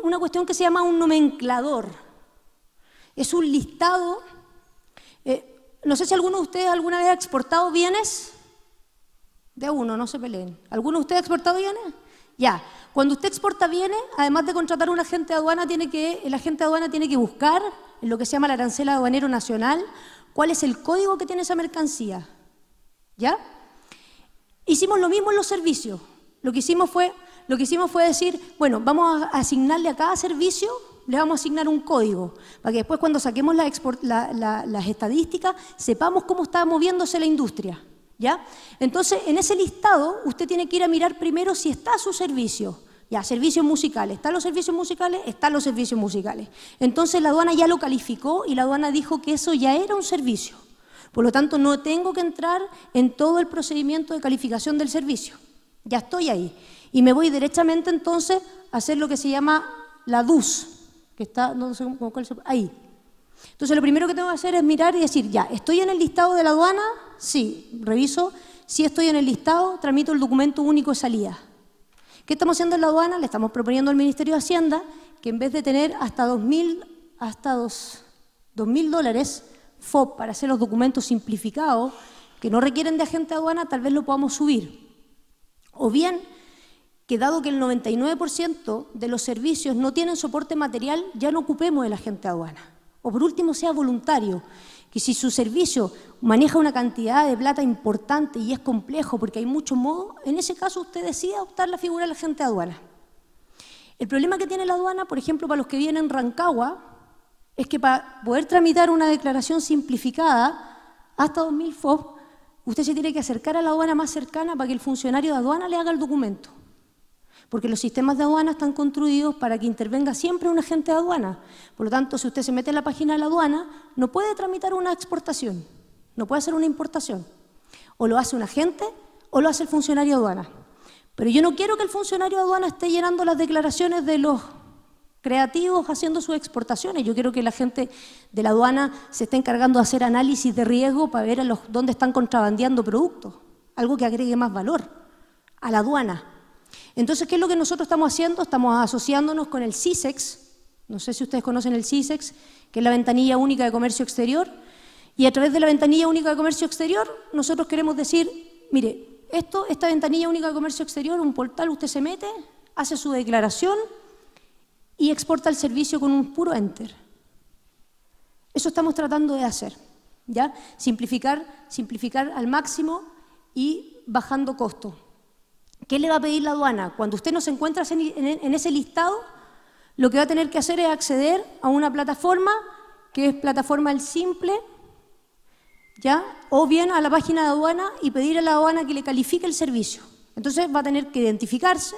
una cuestión que se llama un nomenclador. Es un listado. No sé si alguno de ustedes alguna vez ha exportado bienes. De uno, no se peleen. ¿Alguno de ustedes ha exportado bienes? Ya. Cuando usted exporta bienes, además de contratar a un agente de aduana, el agente de aduana tiene que buscar en lo que se llama el arancel aduanero nacional cuál es el código que tiene esa mercancía. ¿Ya? Hicimos lo mismo en los servicios. Lo que hicimos fue decir, bueno, vamos a asignarle a cada servicio, le vamos a asignar un código, para que después cuando saquemos las estadísticas sepamos cómo está moviéndose la industria. ¿Ya? Entonces, en ese listado, usted tiene que ir a mirar primero si está su servicio. Ya, servicios musicales. ¿Están los servicios musicales? Están los servicios musicales. Entonces, la aduana ya lo calificó y la aduana dijo que eso ya era un servicio. Por lo tanto, no tengo que entrar en todo el procedimiento de calificación del servicio. Ya estoy ahí. Y me voy derechamente, entonces, a hacer lo que se llama la DUS, que está, no sé cómo, ahí. Entonces, lo primero que tengo que hacer es mirar y decir, ya, ¿estoy en el listado de la aduana? Sí, reviso. Si estoy en el listado, tramito el documento único de salida. ¿Qué estamos haciendo en la aduana? Le estamos proponiendo al Ministerio de Hacienda que en vez de tener hasta $2.000 FOB para hacer los documentos simplificados, que no requieren de agente de aduana, tal vez lo podamos subir. O bien, que dado que el 99% de los servicios no tienen soporte material, ya no ocupemos el agente de aduana. O por último, sea voluntario, que si su servicio maneja una cantidad de plata importante y es complejo porque hay muchos modos, en ese caso usted decide adoptar la figura del agente de aduana. El problema que tiene la aduana, por ejemplo, para los que vienen en Rancagua, es que para poder tramitar una declaración simplificada hasta 2.000 FOB, usted se tiene que acercar a la aduana más cercana para que el funcionario de aduana le haga el documento. Porque los sistemas de aduana están construidos para que intervenga siempre un agente de aduana. Por lo tanto, si usted se mete en la página de la aduana, no puede tramitar una exportación, no puede hacer una importación. O lo hace un agente o lo hace el funcionario de aduana. Pero yo no quiero que el funcionario de aduana esté llenando las declaraciones de los creativos haciendo sus exportaciones. Yo quiero que la gente de la aduana se esté encargando de hacer análisis de riesgo para ver dónde están contrabandeando productos, algo que agregue más valor a la aduana. Entonces, ¿qué es lo que nosotros estamos haciendo? Estamos asociándonos con el CISEX, no sé si ustedes conocen el CISEX, que es la Ventanilla Única de Comercio Exterior, y a través de la Ventanilla Única de Comercio Exterior, nosotros queremos decir, mire, esta Ventanilla Única de Comercio Exterior, un portal, usted se mete, hace su declaración y exporta el servicio con un puro enter. Eso estamos tratando de hacer, ¿ya? Simplificar al máximo y bajando costos. ¿Qué le va a pedir la aduana? Cuando usted no se encuentra en ese listado, lo que va a tener que hacer es acceder a una plataforma, que es plataforma El Simple, ¿ya? O bien a la página de aduana y pedir a la aduana que le califique el servicio. Entonces va a tener que identificarse,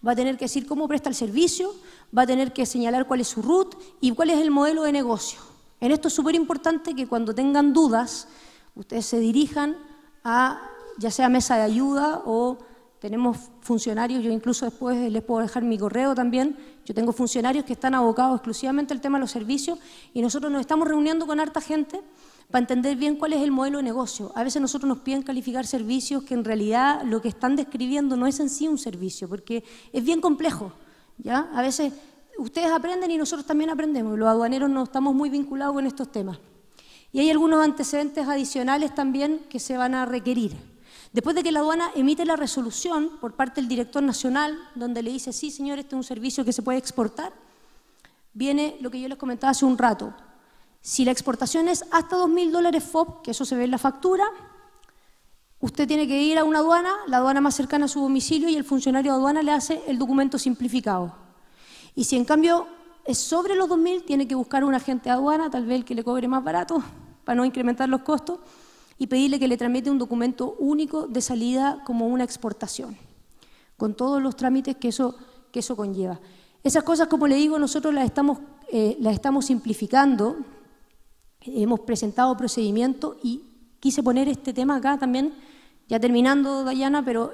va a tener que decir cómo presta el servicio, va a tener que señalar cuál es su RUT y cuál es el modelo de negocio. En esto es súper importante que cuando tengan dudas, ustedes se dirijan a ya sea mesa de ayuda o tenemos funcionarios, yo incluso después les puedo dejar mi correo también, yo tengo funcionarios que están abocados exclusivamente al tema de los servicios y nosotros nos estamos reuniendo con harta gente para entender bien cuál es el modelo de negocio. A veces nosotros nos piden calificar servicios que en realidad lo que están describiendo no es en sí un servicio, porque es bien complejo, ¿ya? A veces ustedes aprenden y nosotros también aprendemos, los aduaneros no estamos muy vinculados con estos temas. Y hay algunos antecedentes adicionales también que se van a requerir. Después de que la aduana emite la resolución por parte del director nacional, donde le dice, sí, señor, este es un servicio que se puede exportar, viene lo que yo les comentaba hace un rato. Si la exportación es hasta $2.000 FOB, que eso se ve en la factura, usted tiene que ir a una aduana, la aduana más cercana a su domicilio, y el funcionario de aduana le hace el documento simplificado. Y si en cambio es sobre los 2.000, tiene que buscar un agente de aduana, tal vez el que le cobre más barato, para no incrementar los costos, y pedirle que le tramite un documento único de salida como una exportación, con todos los trámites que eso conlleva. Esas cosas, como le digo, nosotros las estamos simplificando. Hemos presentado procedimientos y quise poner este tema acá también, ya terminando, Dayana, pero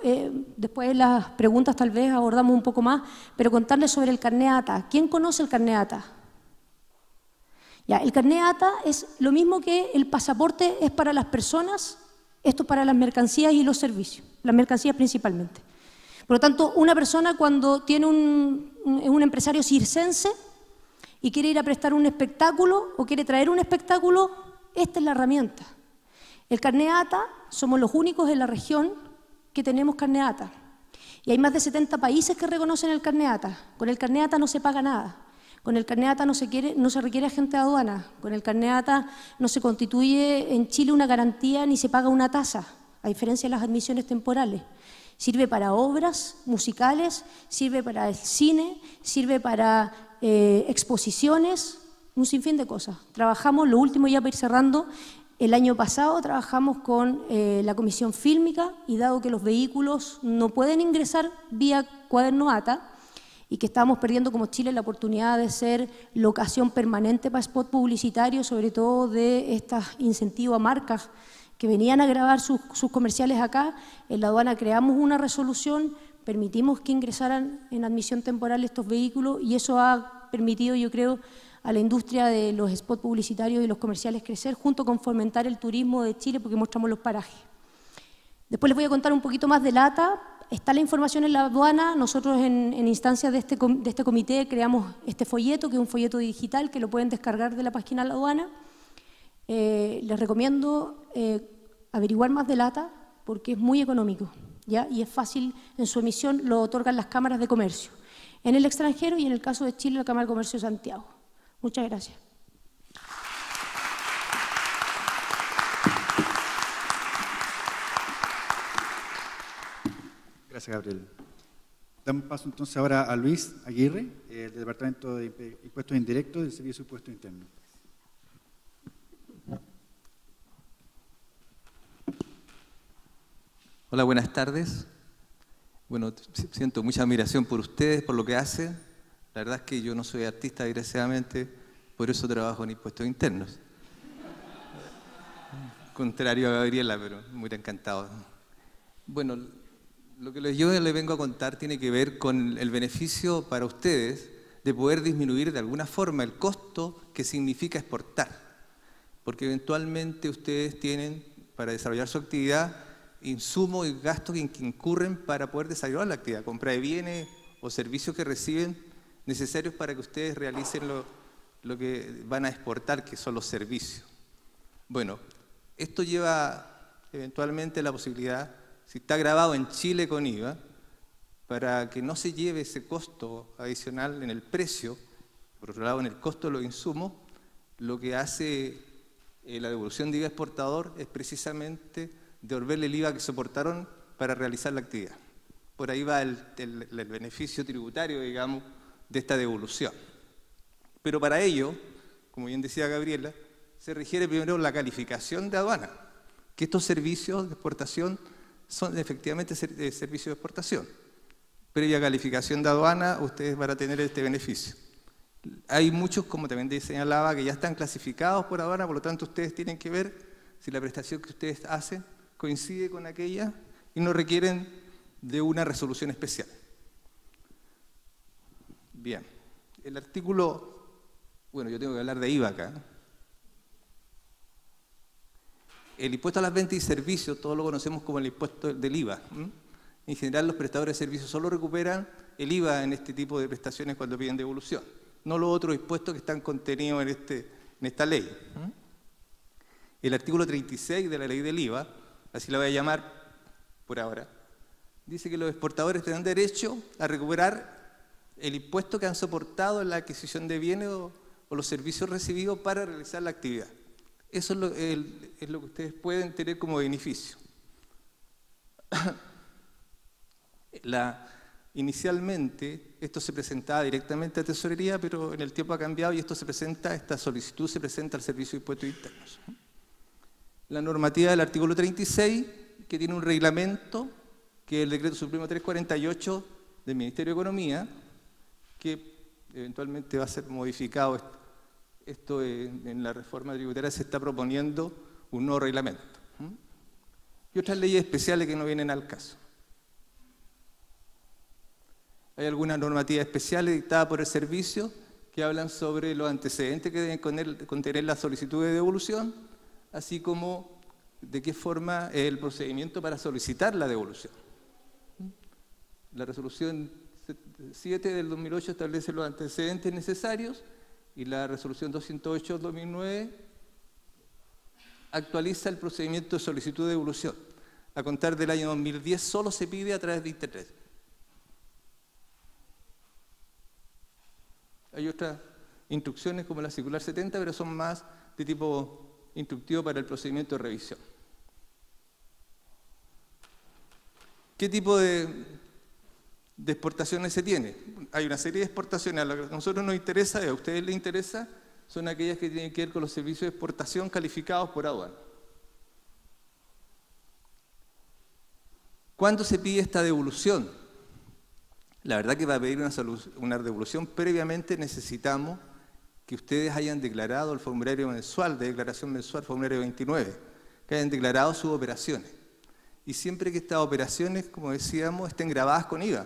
después de las preguntas tal vez abordamos un poco más, pero contarles sobre el carné ATA. ¿Quién conoce el carné ATA? Ya, el carné ATA es lo mismo que el pasaporte es para las personas, esto es para las mercancías y los servicios, las mercancías principalmente. Por lo tanto, una persona cuando tiene un empresario circense y quiere ir a prestar un espectáculo o quiere traer un espectáculo, esta es la herramienta. El carné ATA, somos los únicos en la región que tenemos carné ATA. Y hay más de 70 países que reconocen el carné ATA. Con el carné ATA no se paga nada. Con el carné ATA no se requiere agente de aduana. Con el carné ATA no se constituye en Chile una garantía ni se paga una tasa, a diferencia de las admisiones temporales. Sirve para obras musicales, sirve para el cine, sirve para exposiciones, un sinfín de cosas. Trabajamos, lo último ya para ir cerrando, el año pasado trabajamos con la Comisión Fílmica y dado que los vehículos no pueden ingresar vía cuaderno ATA y que estábamos perdiendo como Chile la oportunidad de ser locación permanente para spot publicitario, sobre todo de estos incentivos a marcas que venían a grabar sus comerciales acá, en la aduana creamos una resolución, permitimos que ingresaran en admisión temporal estos vehículos y eso ha permitido, yo creo, a la industria de los spots publicitarios y los comerciales crecer, junto con fomentar el turismo de Chile, porque mostramos los parajes. Después les voy a contar un poquito más del ATA. Está la información en la aduana. Nosotros en instancias de este comité creamos este folleto, que es un folleto digital, que lo pueden descargar de la página de la aduana. Les recomiendo averiguar más del ATA, porque es muy económico, ¿ya? Y es fácil en su emisión, lo otorgan las cámaras de comercio, en el extranjero y en el caso de Chile, la Cámara de Comercio de Santiago. Muchas gracias. Gracias, Gabriel. Damos paso entonces ahora a Luis Aguirre, del Departamento de Impuestos Indirectos del Servicio de Impuestos Internos. Hola, buenas tardes. Bueno, siento mucha admiración por ustedes, por lo que hacen. La verdad es que yo no soy artista, desgraciadamente, por eso trabajo en impuestos internos. Contrario a Gabriela, pero muy encantado. Bueno, lo que yo les vengo a contar tiene que ver con el beneficio para ustedes de poder disminuir de alguna forma el costo que significa exportar. Porque eventualmente ustedes tienen, para desarrollar su actividad, insumos y gastos que incurren para poder desarrollar la actividad, compra de bienes o servicios que reciben necesarios para que ustedes realicen lo que van a exportar, que son los servicios. Bueno, esto lleva eventualmente la posibilidad, si está grabado en Chile con IVA, para que no se lleve ese costo adicional en el precio, por otro lado en el costo de los insumos, lo que hace la devolución de IVA exportador es precisamente devolverle el IVA que soportaron para realizar la actividad. Por ahí va el beneficio tributario, digamos, de esta devolución. Pero para ello, como bien decía Gabriela, se requiere primero la calificación de aduana, que estos servicios de exportación son efectivamente servicios de exportación. Previa calificación de aduana, ustedes van a tener este beneficio. Hay muchos, como también señalaba, que ya están clasificados por aduana, por lo tanto ustedes tienen que ver si la prestación que ustedes hacen coincide con aquella y no requieren de una resolución especial. Bien, el artículo, bueno, yo tengo que hablar de IVA acá. El impuesto a las ventas y servicios, todos lo conocemos como el impuesto del IVA. En general, los prestadores de servicios solo recuperan el IVA en este tipo de prestaciones cuando piden devolución, no los otros impuestos que están contenidos en esta ley. El artículo 36 de la ley del IVA, así la voy a llamar por ahora, dice que los exportadores tendrán derecho a recuperar el impuesto que han soportado en la adquisición de bienes o los servicios recibidos para realizar la actividad. Eso es lo que ustedes pueden tener como beneficio. Inicialmente esto se presentaba directamente a Tesorería, pero en el tiempo ha cambiado y esta solicitud se presenta al Servicio de Impuestos Internos. la normativa del artículo 36, que tiene un reglamento, que es el Decreto Supremo 348 del Ministerio de Economía, que eventualmente va a ser modificado. Esto en la reforma tributaria se está proponiendo un nuevo reglamento. Y otras leyes especiales que no vienen al caso. Hay algunas normativas especiales dictadas por el servicio que hablan sobre los antecedentes que deben contener la solicitud de devolución, así como de qué forma es el procedimiento para solicitar la devolución. La resolución 7 del 2008 establece los antecedentes necesarios y la resolución 208 del 2009 actualiza el procedimiento de solicitud de devolución. A contar del año 2010 solo se pide a través de Internet. Hay otras instrucciones como la circular 70, pero son más de tipo instructivo para el procedimiento de revisión. ¿Qué tipo de exportaciones se tiene? Hay una serie de exportaciones. A lo que a nosotros nos interesa y a ustedes les interesa son aquellas que tienen que ver con los servicios de exportación calificados por aduana. ¿Cuándo se pide esta devolución? La verdad que para pedir una devolución previamente necesitamos que ustedes hayan declarado el formulario mensual, de declaración mensual, formulario 29, que hayan declarado sus operaciones. Y siempre que estas operaciones, como decíamos, estén grabadas con IVA.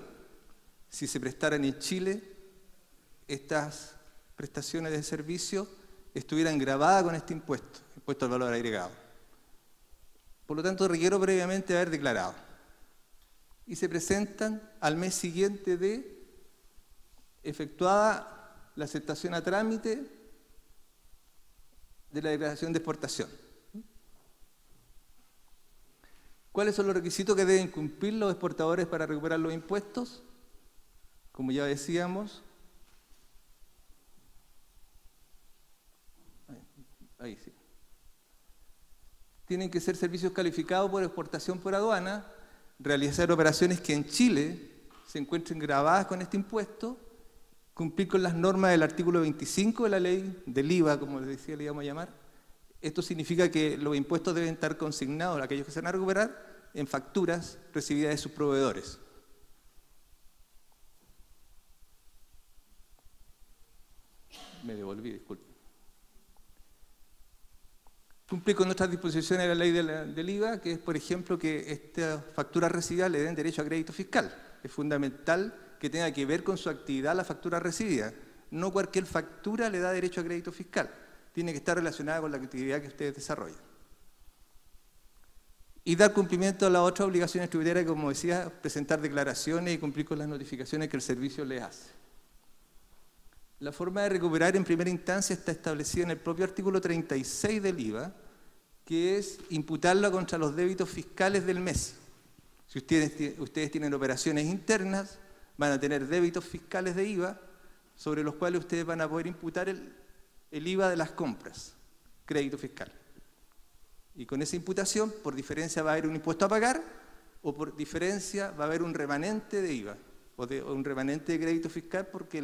Si se prestaran en Chile, estas prestaciones de servicio estuvieran grabadas con este impuesto, impuesto al valor agregado. Por lo tanto, requiero previamente haber declarado. Y se presentan al mes siguiente de efectuada la aceptación a trámite de la declaración de exportación. ¿Cuáles son los requisitos que deben cumplir los exportadores para recuperar los impuestos? Como ya decíamos, ahí sí. Tienen que ser servicios calificados por exportación por aduana, realizar operaciones que en Chile se encuentren grabadas con este impuesto, cumplir con las normas del artículo 25 de la ley del IVA, como les decía, le íbamos a llamar. Esto significa que los impuestos deben estar consignados, aquellos que se van a recuperar, en facturas recibidas de sus proveedores. Me devolví, disculpen. Cumplir con otras disposiciones de la ley del IVA, que es, por ejemplo, que estas facturas recibidas le den derecho a crédito fiscal. Es fundamental que tenga que ver con su actividad la factura recibida. No cualquier factura le da derecho a crédito fiscal. Tiene que estar relacionada con la actividad que ustedes desarrollan. Y dar cumplimiento a las otras obligaciones tributarias, como decía, presentar declaraciones y cumplir con las notificaciones que el servicio les hace. La forma de recuperar en primera instancia está establecida en el propio artículo 36 del IVA, que es imputarlo contra los débitos fiscales del mes. Si ustedes tienen operaciones internas, van a tener débitos fiscales de IVA, sobre los cuales ustedes van a poder imputar el IVA de las compras, crédito fiscal. Y con esa imputación, por diferencia va a haber un impuesto a pagar, o por diferencia va a haber un remanente de IVA, o un remanente de crédito fiscal, porque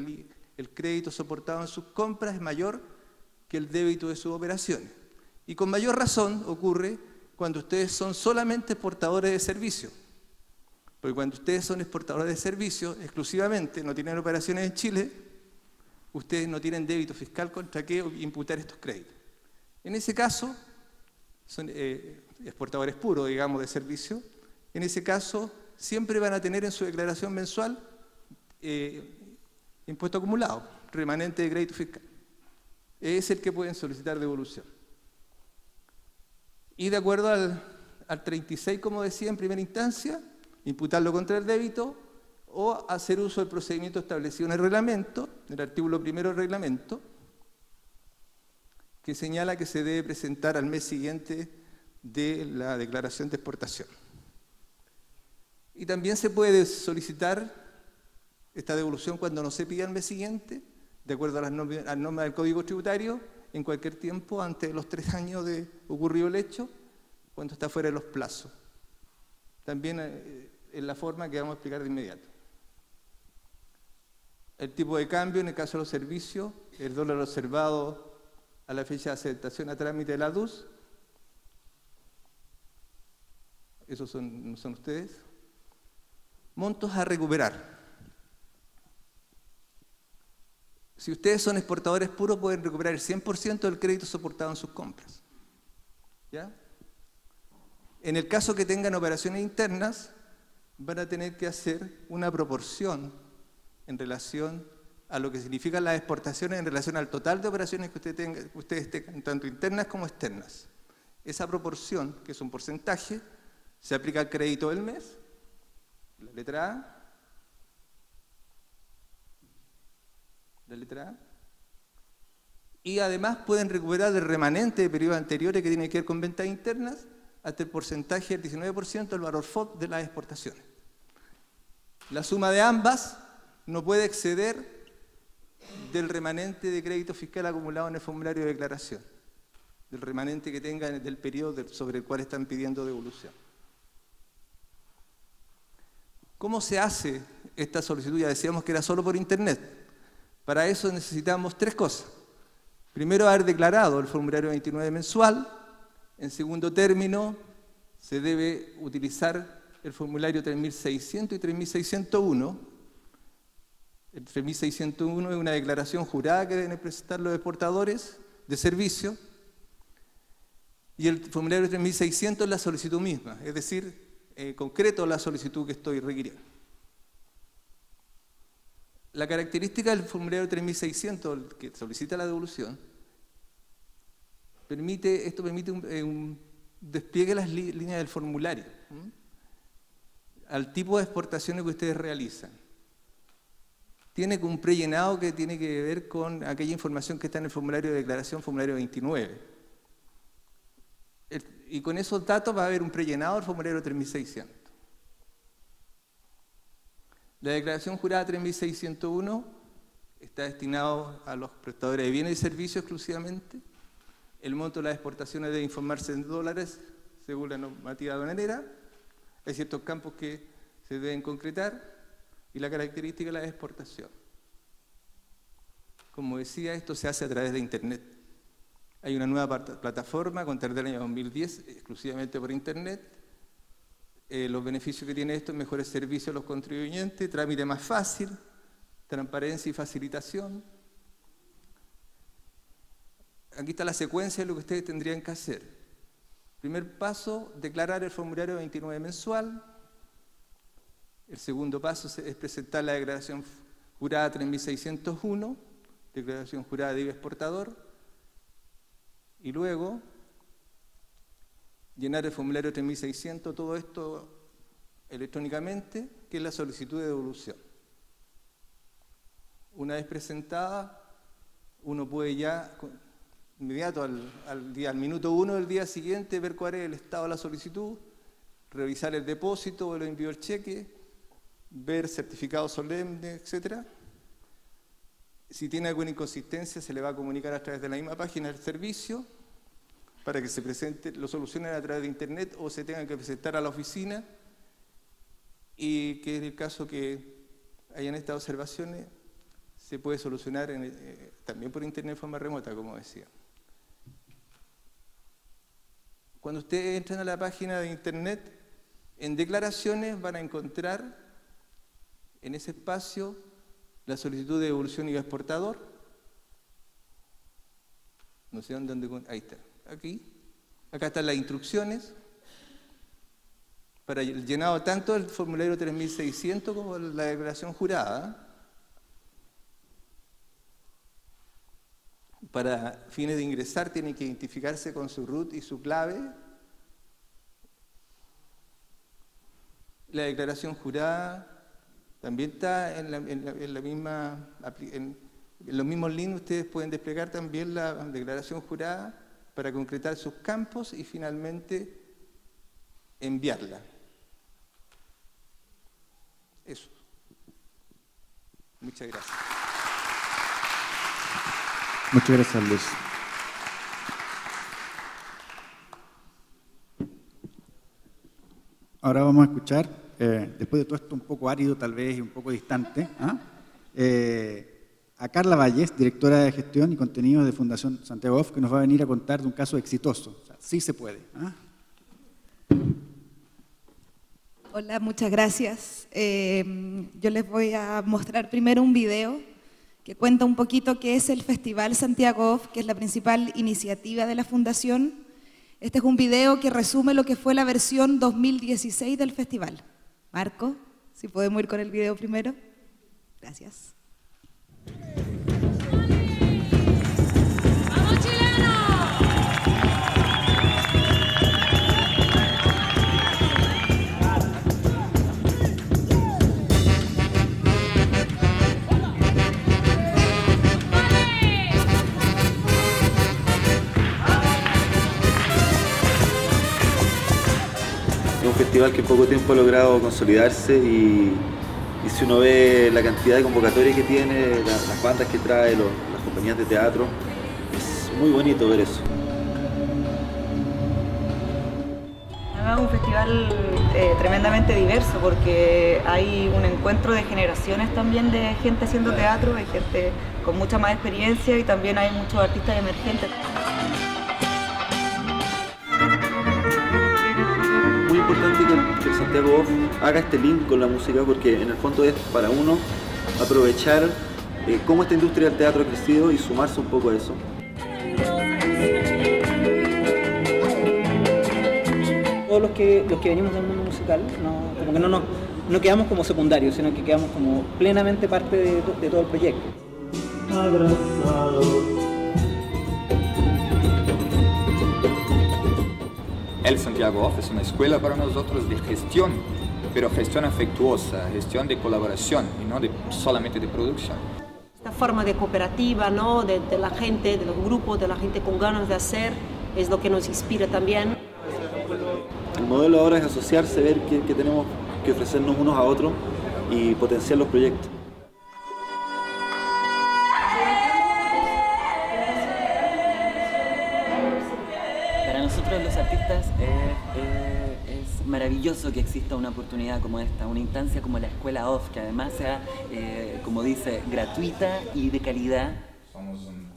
el crédito soportado en sus compras es mayor que el débito de sus operaciones. Y con mayor razón ocurre cuando ustedes son solamente exportadores de servicios. Porque cuando ustedes son exportadores de servicios, exclusivamente, no tienen operaciones en Chile, ustedes no tienen débito fiscal contra qué imputar estos créditos. En ese caso, son exportadores puros, digamos, de servicio. En ese caso, siempre van a tener en su declaración mensual impuesto acumulado, remanente de crédito fiscal. Es el que pueden solicitar devolución. Y de acuerdo al 36, como decía, en primera instancia, imputarlo contra el débito o hacer uso del procedimiento establecido en el reglamento, en el artículo 1 del reglamento, que señala que se debe presentar al mes siguiente de la declaración de exportación. Y también se puede solicitar esta devolución cuando no se pida al mes siguiente, de acuerdo a las normas del Código Tributario, en cualquier tiempo antes de los 3 años de ocurrido el hecho, cuando está fuera de los plazos. También en la forma que vamos a explicar de inmediato. El tipo de cambio, en el caso de los servicios, el dólar observado a la fecha de aceptación a trámite de la DUS, esos son ustedes, montos a recuperar. Si ustedes son exportadores puros, pueden recuperar el 100% del crédito soportado en sus compras. ¿Ya? En el caso que tengan operaciones internas, van a tener que hacer una proporción en relación a lo que significan las exportaciones en relación al total de operaciones que ustedes tengan, tanto internas como externas. Esa proporción, que es un porcentaje, se aplica al crédito del mes, la letra A, y además pueden recuperar del remanente de periodos anteriores que tiene que ver con ventas internas hasta el porcentaje del 19% del valor FOB de las exportaciones. La suma de ambas no puede exceder del remanente de crédito fiscal acumulado en el formulario de declaración, del remanente que tengan del periodo sobre el cual están pidiendo devolución. ¿Cómo se hace esta solicitud? Ya decíamos que era solo por internet. Para eso necesitamos tres cosas. Primero, haber declarado el formulario 29 mensual. En segundo término, se debe utilizar el formulario 3600 y 3601. El 3601 es una declaración jurada que deben presentar los exportadores de servicio. Y el formulario 3600 es la solicitud misma, es decir, concreto la solicitud que estoy requiriendo. La característica del formulario 3600, que solicita la devolución, permite un despliegue de las líneas del formulario al tipo de exportaciones que ustedes realizan. Tiene un prellenado que tiene que ver con aquella información que está en el formulario de declaración, formulario 29. Y con esos datos va a haber un prellenado del formulario 3600. La declaración jurada 3601 está destinado a los prestadores de bienes y servicios exclusivamente. El monto de las exportaciones debe informarse en dólares según la normativa aduanera. Hay ciertos campos que se deben concretar y la característica de la exportación. Como decía, esto se hace a través de Internet. Hay una nueva plataforma con desde el año 2010 exclusivamente por Internet. Los beneficios que tiene esto es mejores servicios a los contribuyentes, trámite más fácil, transparencia y facilitación. Aquí está la secuencia de lo que ustedes tendrían que hacer. Primer paso, declarar el formulario 29 mensual. El segundo paso es presentar la declaración jurada 3601, declaración jurada de IVA exportador, y luego llenar el formulario 3600, todo esto electrónicamente, que es la solicitud de devolución. Una vez presentada, uno puede ya, inmediato al minuto 1 del día siguiente, ver cuál es el estado de la solicitud, revisar el depósito o el envío del cheque, ver certificado solemne, etc. Si tiene alguna inconsistencia, se le va a comunicar a través de la misma página del servicio, para que se presente, lo solucionen a través de Internet o se tengan que presentar a la oficina, y que en el caso que hayan estas observaciones se puede solucionar también por Internet de forma remota, como decía. Cuando ustedes entran a la página de Internet, en declaraciones van a encontrar en ese espacio la solicitud de devolución IVA exportador. No sé dónde, ahí está. Aquí, acá están las instrucciones para el llenado tanto del formulario 3600 como la declaración jurada. Para fines de ingresar tienen que identificarse con su root y su clave. La declaración jurada también está en los mismos links. Ustedes pueden desplegar también la declaración jurada para concretar sus campos y finalmente enviarla. Eso. Muchas gracias. Muchas gracias, Luis. Ahora vamos a escuchar, después de todo esto un poco árido tal vez y un poco distante, a Carla Valles, directora de Gestión y Contenidos de Fundación Santiago Off, que nos va a venir a contar de un caso exitoso. O sea, sí se puede. Hola, muchas gracias. Yo les voy a mostrar primero un video que cuenta un poquito qué es el Festival Santiago Off, que es la principal iniciativa de la Fundación. Este es un video que resume lo que fue la versión 2016 del festival. Marco, si podemos ir con el video primero. Gracias. ¡Vamos, chilenos! Es un festival que en poco tiempo ha logrado consolidarse y si uno ve la cantidad de convocatorias que tiene, las bandas que trae, las compañías de teatro, es muy bonito ver eso. Es un festival tremendamente diverso porque hay un encuentro de generaciones también de gente haciendo teatro, hay gente con mucha más experiencia y también hay muchos artistas emergentes. Muy importante que el Santiago Off haga este link con la música porque en el fondo es para uno aprovechar cómo esta industria del teatro ha crecido y sumarse un poco a eso. Todos los que venimos del mundo musical, como que no quedamos como secundarios, sino que quedamos como plenamente parte de todo el proyecto. El Santiago Off es una escuela para nosotros de gestión, pero gestión afectuosa, gestión de colaboración y no solamente de producción. Esta forma de cooperativa, ¿no? de la gente, de los grupos, de la gente con ganas de hacer, es lo que nos inspira también. El modelo ahora es asociarse, ver qué tenemos que ofrecernos unos a otros y potenciar los proyectos. Para nosotros los artistas es maravilloso que exista una oportunidad como esta, una instancia como la Escuela Off, que además sea, como dice, gratuita y de calidad. Somos un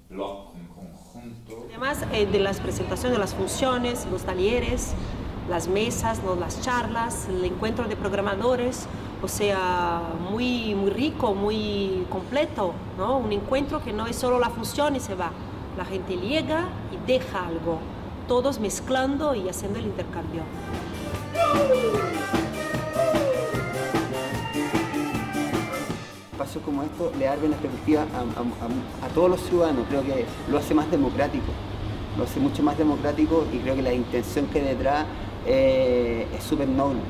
blog, un conjunto. Además de las presentaciones, de las funciones, los talleres, las mesas, ¿no? Las charlas, el encuentro de programadores, o sea, muy rico, muy completo, ¿no? Un encuentro que no es solo la función y se va. La gente llega y deja algo, todos mezclando y haciendo el intercambio. Espacios como esto le abren la perspectiva a todos los ciudadanos, creo que lo hace más democrático, lo hace mucho más democrático y creo que la intención que hay detrás es súper noble,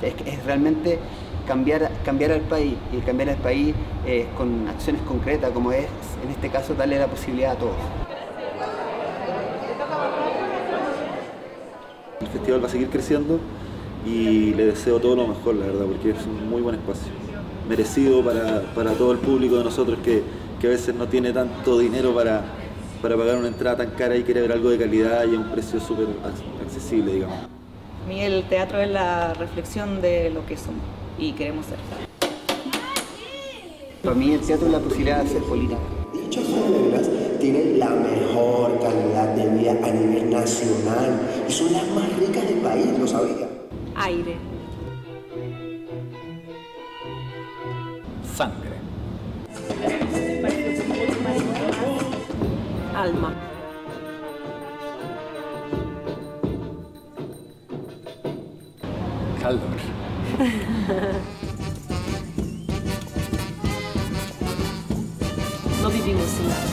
es realmente cambiar al país y cambiar al país con acciones concretas como es en este caso darle la posibilidad a todos. El festival va a seguir creciendo y le deseo todo lo mejor, la verdad, porque es un muy buen espacio, merecido para todo el público de nosotros que a veces no tiene tanto dinero para pagar una entrada tan cara y quiere ver algo de calidad y a un precio súper accesible, digamos. Para mí el teatro es la reflexión de lo que somos y queremos ser. Para mí el teatro es la posibilidad de hacer política. Dichas negras tienen la mejor calidad de vida a nivel nacional y son las más ricas del país, ¿lo sabía? Aire. Sangre. Alma. Calor. No vivimos sin nada.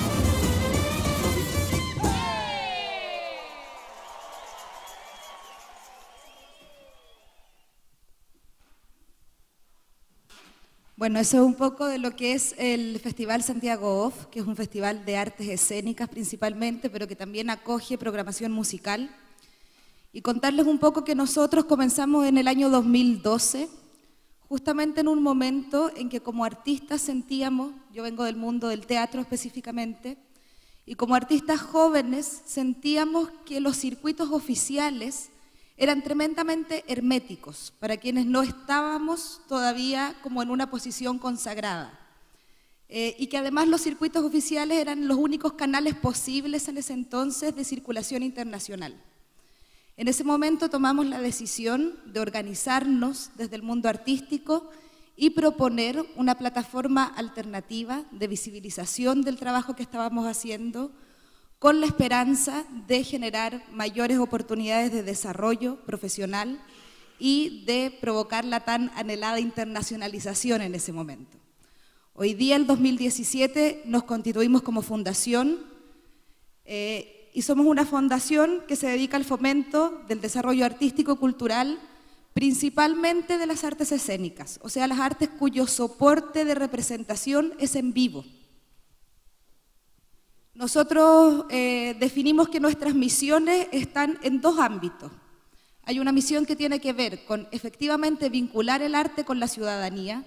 Bueno, eso es un poco de lo que es el Festival Santiago Off, que es un festival de artes escénicas principalmente, pero que también acoge programación musical. Y contarles un poco que nosotros comenzamos en el año 2012, justamente en un momento en que como artistas sentíamos, yo vengo del mundo del teatro específicamente, y como artistas jóvenes sentíamos que los circuitos oficiales eran tremendamente herméticos para quienes no estábamos todavía como en una posición consagrada. Y que además los circuitos oficiales eran los únicos canales posibles en ese entonces de circulación internacional. En ese momento tomamos la decisión de organizarnos desde el mundo artístico y proponer una plataforma alternativa de visibilización del trabajo que estábamos haciendo, con la esperanza de generar mayores oportunidades de desarrollo profesional y de provocar la tan anhelada internacionalización en ese momento. Hoy día, el 2017, nos constituimos como fundación y somos una fundación que se dedica al fomento del desarrollo artístico-cultural, principalmente de las artes escénicas, o sea, las artes cuyo soporte de representación es en vivo. Nosotros definimos que nuestras misiones están en dos ámbitos. Hay una misión que tiene que ver con efectivamente vincular el arte con la ciudadanía.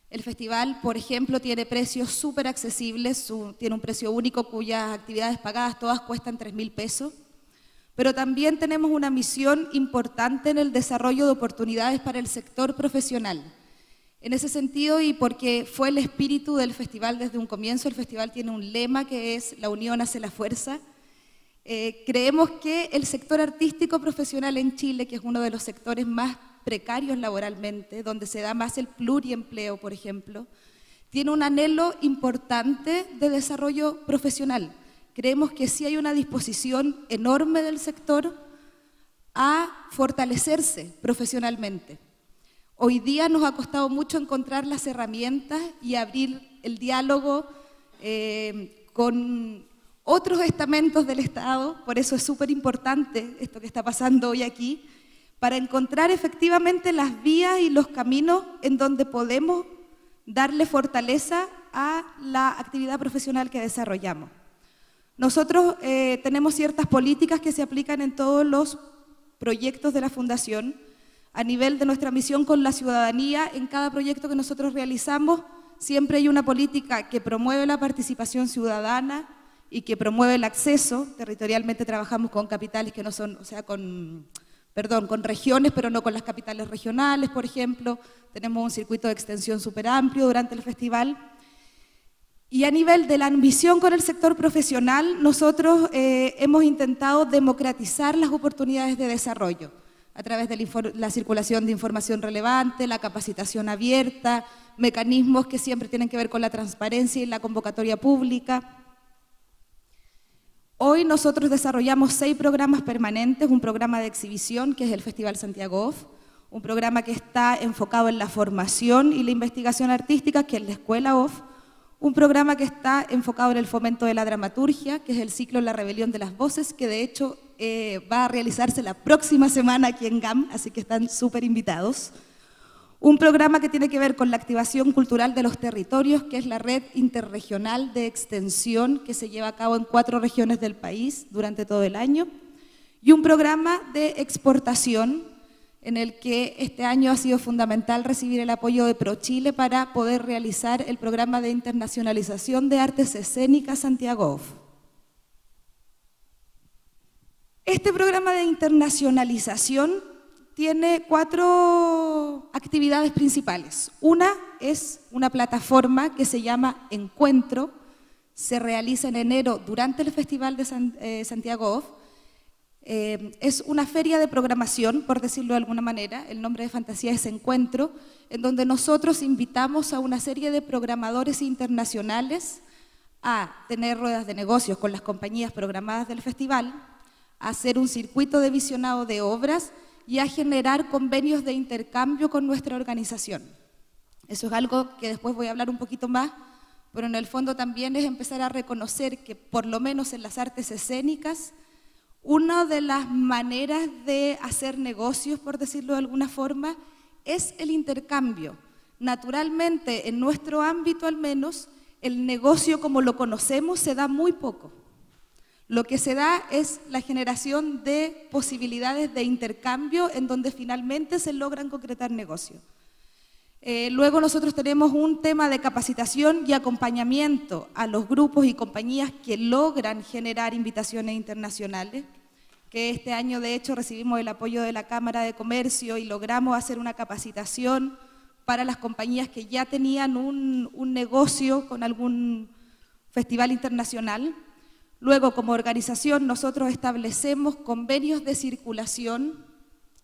El festival, por ejemplo, tiene precios súper accesibles, tiene un precio único cuyas actividades pagadas todas cuestan 3.000 pesos. Pero también tenemos una misión importante en el desarrollo de oportunidades para el sector profesional. En ese sentido, y porque fue el espíritu del festival desde un comienzo, el festival tiene un lema que es "La unión hace la fuerza". Creemos que el sector artístico profesional en Chile, que es uno de los sectores más precarios laboralmente, donde se da más el pluriempleo, por ejemplo, tiene un anhelo importante de desarrollo profesional. Creemos que sí hay una disposición enorme del sector a fortalecerse profesionalmente. Hoy día nos ha costado mucho encontrar las herramientas y abrir el diálogo con otros estamentos del Estado, por eso es súper importante esto que está pasando hoy aquí, para encontrar efectivamente las vías y los caminos en donde podemos darle fortaleza a la actividad profesional que desarrollamos. Nosotros tenemos ciertas políticas que se aplican en todos los proyectos de la Fundación. A nivel de nuestra misión con la ciudadanía, en cada proyecto que nosotros realizamos, siempre hay una política que promueve la participación ciudadana y que promueve el acceso. Territorialmente trabajamos con capitales que no son, o sea, con regiones, pero no con las capitales regionales, por ejemplo. Tenemos un circuito de extensión súper amplio durante el festival. Y a nivel de la ambición con el sector profesional, nosotros hemos intentado democratizar las oportunidades de desarrollo a través de la circulación de información relevante, la capacitación abierta, mecanismos que siempre tienen que ver con la transparencia y la convocatoria pública. Hoy nosotros desarrollamos 6 programas permanentes, un programa de exhibición que es el Festival Santiago Off, un programa que está enfocado en la formación y la investigación artística, que es la Escuela Off, un programa que está enfocado en el fomento de la dramaturgia, que es el ciclo La Rebelión de las Voces, que de hecho va a realizarse la próxima semana aquí en GAM, así que están súper invitados. Un programa que tiene que ver con la activación cultural de los territorios, que es la red interregional de extensión que se lleva a cabo en 4 regiones del país durante todo el año. Y un programa de exportación, en el que este año ha sido fundamental recibir el apoyo de ProChile para poder realizar el programa de internacionalización de artes escénicas Santiago Off. Este programa de internacionalización tiene 4 actividades principales. Una es una plataforma que se llama Encuentro, se realiza en enero durante el Festival de Santiago Off. Es una feria de programación, por decirlo de alguna manera, el nombre de fantasía es Encuentro, en donde nosotros invitamos a una serie de programadores internacionales a tener ruedas de negocios con las compañías programadas del festival, a hacer un circuito de visionado de obras y a generar convenios de intercambio con nuestra organización. Eso es algo que después voy a hablar un poquito más, pero en el fondo también es empezar a reconocer que por lo menos en las artes escénicas, una de las maneras de hacer negocios, por decirlo de alguna forma, es el intercambio. Naturalmente, en nuestro ámbito al menos, el negocio como lo conocemos se da muy poco. Lo que se da es la generación de posibilidades de intercambio en donde finalmente se logran concretar negocios. Luego nosotros tenemos un tema de capacitación y acompañamiento a los grupos y compañías que logran generar invitaciones internacionales, que este año de hecho recibimos el apoyo de la Cámara de Comercio y logramos hacer una capacitación para las compañías que ya tenían un negocio con algún festival internacional. Luego, como organización, nosotros establecemos convenios de circulación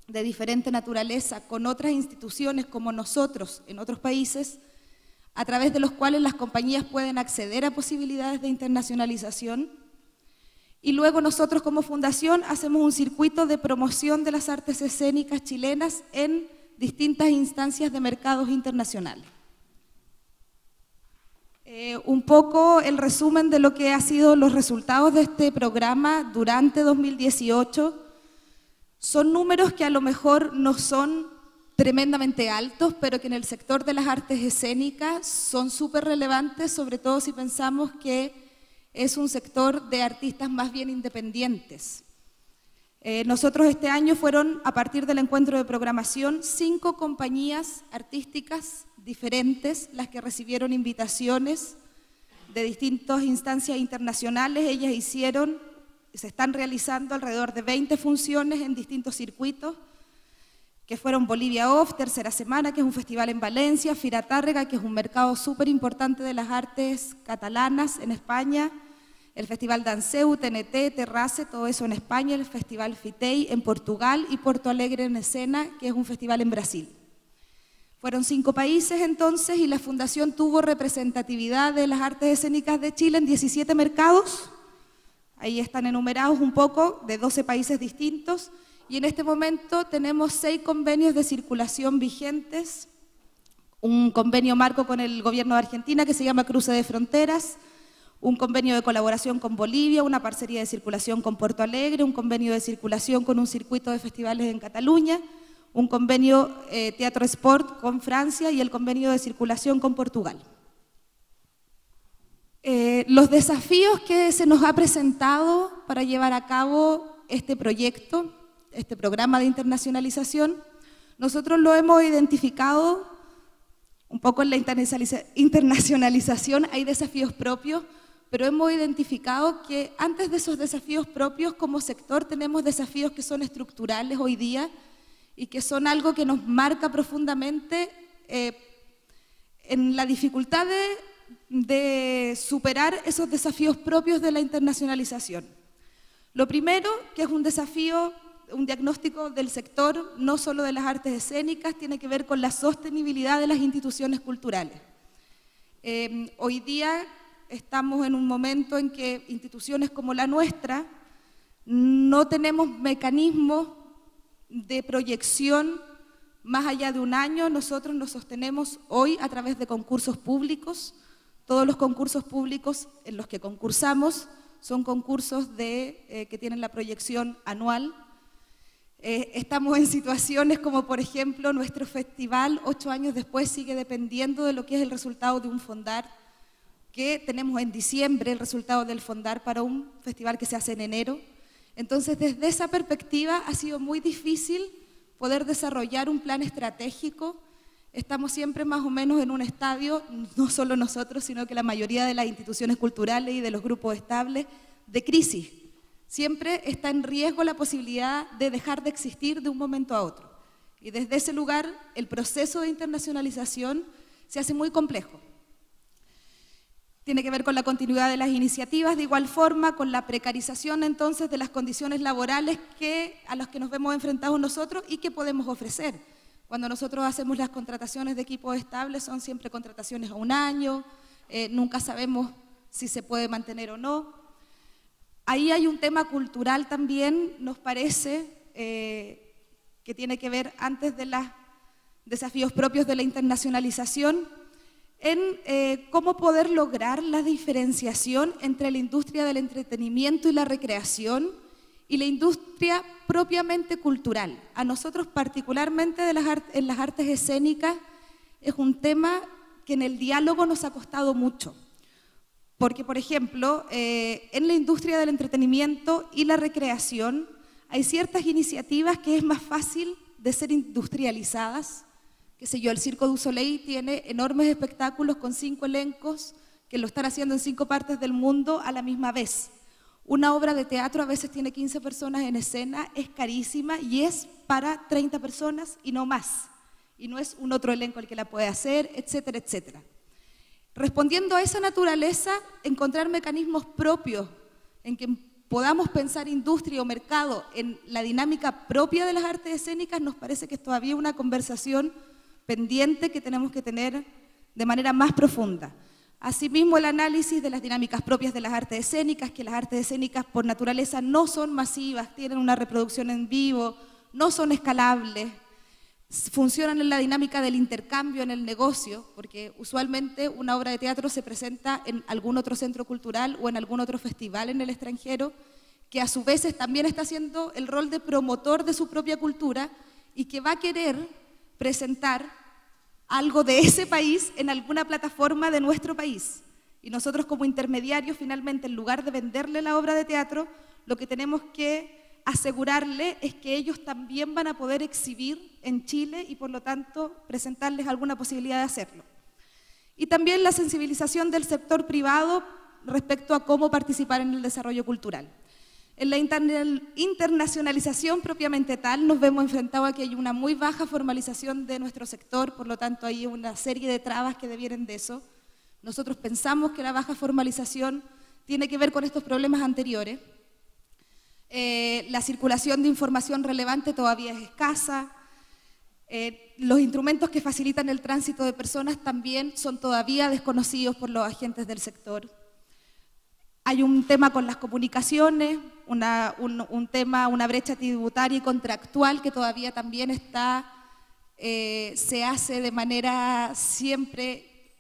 de diferente naturaleza con otras instituciones como nosotros en otros países, a través de los cuales las compañías pueden acceder a posibilidades de internacionalización. Y luego nosotros como fundación hacemos un circuito de promoción de las artes escénicas chilenas en distintas instancias de mercados internacionales. Un poco el resumen de lo que han sido los resultados de este programa durante 2018. Son números que a lo mejor no son tremendamente altos, pero que en el sector de las artes escénicas son súper relevantes, sobre todo si pensamos que es un sector de artistas más bien independientes. Nosotros este año fueron, a partir del encuentro de programación, 5 compañías artísticas diferentes las que recibieron invitaciones de distintas instancias internacionales. Ellas se están realizando alrededor de 20 funciones en distintos circuitos, que fueron Bolivia Off, Tercera Semana, que es un festival en Valencia, Fira Tárrega, que es un mercado súper importante de las artes catalanas en España, el Festival Danceu, TNT, Terrace, todo eso en España, el Festival Fitei en Portugal y Porto Alegre en Escena, que es un festival en Brasil. Fueron 5 países entonces y la Fundación tuvo representatividad de las artes escénicas de Chile en 17 mercados. Ahí están enumerados un poco, de 12 países distintos. Y en este momento tenemos 6 convenios de circulación vigentes. Un convenio marco con el gobierno de Argentina que se llama Cruce de Fronteras. Un convenio de colaboración con Bolivia, una parcería de circulación con Porto Alegre, un convenio de circulación con un circuito de festivales en Cataluña, un convenio Teatro Sport con Francia y el convenio de circulación con Portugal. Los desafíos que se nos ha presentado para llevar a cabo este proyecto, este programa de internacionalización, nosotros lo hemos identificado un poco en la internacionalización, hay desafíos propios, pero hemos identificado que antes de esos desafíos propios como sector tenemos desafíos que son estructurales hoy día y que son algo que nos marca profundamente en la dificultad de superar esos desafíos propios de la internacionalización. Lo primero, que es un desafío, un diagnóstico del sector, no solo de las artes escénicas, tiene que ver con la sostenibilidad de las instituciones culturales. Hoy día estamos en un momento en que instituciones como la nuestra no tenemos mecanismos de proyección más allá de un año. Nosotros nos sostenemos hoy a través de concursos públicos. Todos los concursos públicos en los que concursamos son concursos que tienen la proyección anual. Estamos en situaciones como, por ejemplo, nuestro festival 8 años después sigue dependiendo de lo que es el resultado de un fondar, que tenemos en diciembre el resultado del fondar para un festival que se hace en enero. Entonces, desde esa perspectiva ha sido muy difícil poder desarrollar un plan estratégico. Estamos siempre más o menos en un estadio, no solo nosotros, sino que la mayoría de las instituciones culturales y de los grupos estables, de crisis. Siempre está en riesgo la posibilidad de dejar de existir de un momento a otro. Y desde ese lugar, el proceso de internacionalización se hace muy complejo. Tiene que ver con la continuidad de las iniciativas, de igual forma con la precarización entonces de las condiciones laborales a las que nos vemos enfrentados nosotros y que podemos ofrecer. Cuando nosotros hacemos las contrataciones de equipos estables son siempre contrataciones a un año, nunca sabemos si se puede mantener o no. Ahí hay un tema cultural también, nos parece, que tiene que ver antes de los desafíos propios de la internacionalización, en cómo poder lograr la diferenciación entre la industria del entretenimiento y la recreación y la industria propiamente cultural. A nosotros particularmente en las artes escénicas es un tema que en el diálogo nos ha costado mucho. Porque, por ejemplo, en la industria del entretenimiento y la recreación hay ciertas iniciativas que es más fácil de ser industrializadas. Qué sé yo, el Circo du Soleil tiene enormes espectáculos con 5 elencos que lo están haciendo en 5 partes del mundo a la misma vez. Una obra de teatro a veces tiene 15 personas en escena, es carísima y es para 30 personas y no más. Y no es un otro elenco el que la puede hacer, etcétera, etcétera. Respondiendo a esa naturaleza, encontrar mecanismos propios en que podamos pensar industria o mercado en la dinámica propia de las artes escénicas, nos parece que es todavía una conversación pendiente que tenemos que tener de manera más profunda. Asimismo, el análisis de las dinámicas propias de las artes escénicas, que las artes escénicas por naturaleza no son masivas, tienen una reproducción en vivo, no son escalables, funcionan en la dinámica del intercambio en el negocio, porque usualmente una obra de teatro se presenta en algún otro centro cultural o en algún otro festival en el extranjero, que a su vez también está haciendo el rol de promotor de su propia cultura y que va a querer presentar algo de ese país en alguna plataforma de nuestro país. Y nosotros como intermediarios, finalmente, en lugar de venderle la obra de teatro, lo que tenemos que asegurarle es que ellos también van a poder exhibir en Chile y por lo tanto presentarles alguna posibilidad de hacerlo. Y también la sensibilización del sector privado respecto a cómo participar en el desarrollo cultural. En la internacionalización propiamente tal nos vemos enfrentados a que hay una muy baja formalización de nuestro sector, por lo tanto hay una serie de trabas que devienen de eso. Nosotros pensamos que la baja formalización tiene que ver con estos problemas anteriores. La circulación de información relevante todavía es escasa. Los instrumentos que facilitan el tránsito de personas también son todavía desconocidos por los agentes del sector. Hay un tema con las comunicaciones, una brecha tributaria y contractual que todavía también se hace de manera siempre